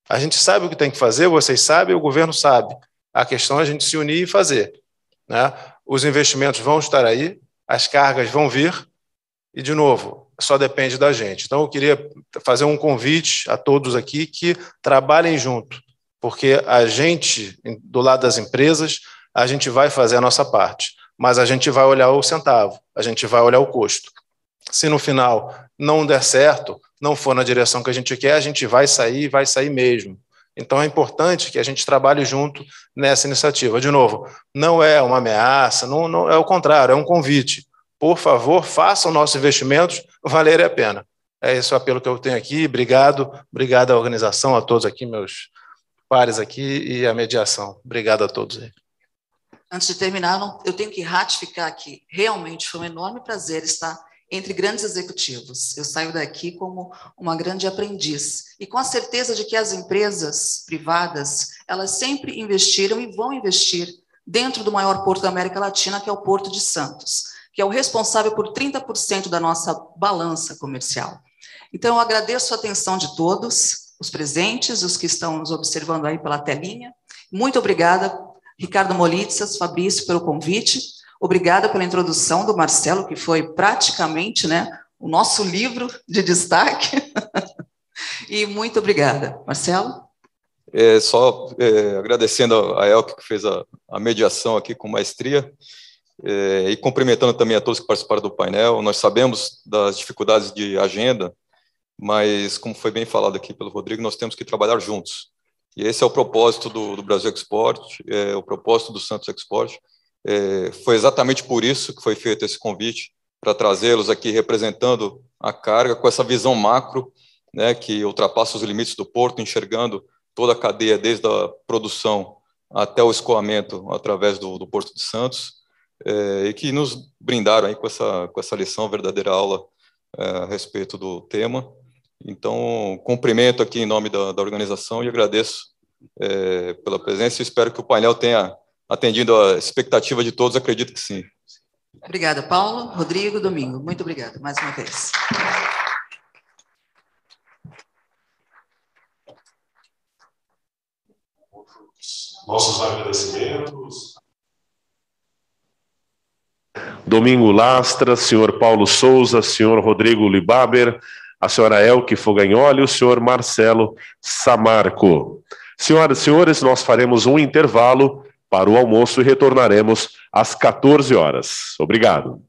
A gente sabe o que tem que fazer, vocês sabem, o governo sabe. A questão é a gente se unir e fazer. Né? Os investimentos vão estar aí, as cargas vão vir, e, de novo, só depende da gente. Então, eu queria fazer um convite a todos aqui que trabalhem junto, porque a gente, do lado das empresas, a gente vai fazer a nossa parte, mas a gente vai olhar o centavo, a gente vai olhar o custo. Se no final não der certo, não for na direção que a gente quer, a gente vai sair mesmo. Então é importante que a gente trabalhe junto nessa iniciativa. De novo, não é uma ameaça, não é o contrário, é um convite. Por favor, façam nossos investimentos valerem a pena. É esse o apelo que eu tenho aqui. Obrigado à organização, a todos aqui, meus pares aqui, e à mediação. Obrigado a todos aí. Antes de terminar, eu tenho que ratificar que realmente foi um enorme prazer estar entre grandes executivos. Eu saio daqui como uma grande aprendiz e com a certeza de que as empresas privadas, elas sempre investiram e vão investir dentro do maior porto da América Latina, que é o Porto de Santos, que é o responsável por 30% da nossa balança comercial. Então, eu agradeço a atenção de todos, os presentes, os que estão nos observando aí pela telinha. Muito obrigada Ricardo Molitsas, Fabrício, pelo convite. Obrigada pela introdução do Marcelo, que foi praticamente, né, o nosso livro de destaque. E muito obrigada. Marcelo? Agradecendo a Elke, que fez a mediação aqui com maestria, e cumprimentando também a todos que participaram do painel. Nós sabemos das dificuldades de agenda, mas, como foi bem falado aqui pelo Rodrigo, nós temos que trabalhar juntos. E esse é o propósito do Brasil Export, o propósito do Santos Export. Foi exatamente por isso que foi feito esse convite, para trazê-los aqui representando a carga, com essa visão macro, né, que ultrapassa os limites do porto, enxergando toda a cadeia, desde a produção até o escoamento, através do Porto de Santos, e que nos brindaram aí com essa lição, verdadeira aula a respeito do tema. Então, cumprimento aqui em nome da organização e agradeço pela presença e espero que o painel tenha atendido a expectativa de todos, acredito que sim. Obrigada, Paulo, Rodrigo, Domingo. Muito obrigada, mais uma vez. Nossos agradecimentos. Domingo Lastra, senhor Paulo Souza, senhor Rodrigo Libaber, a senhora Elke Fogagnoli, o senhor Marcelo Samarco. Senhoras e senhores, nós faremos um intervalo para o almoço e retornaremos às 14 horas. Obrigado.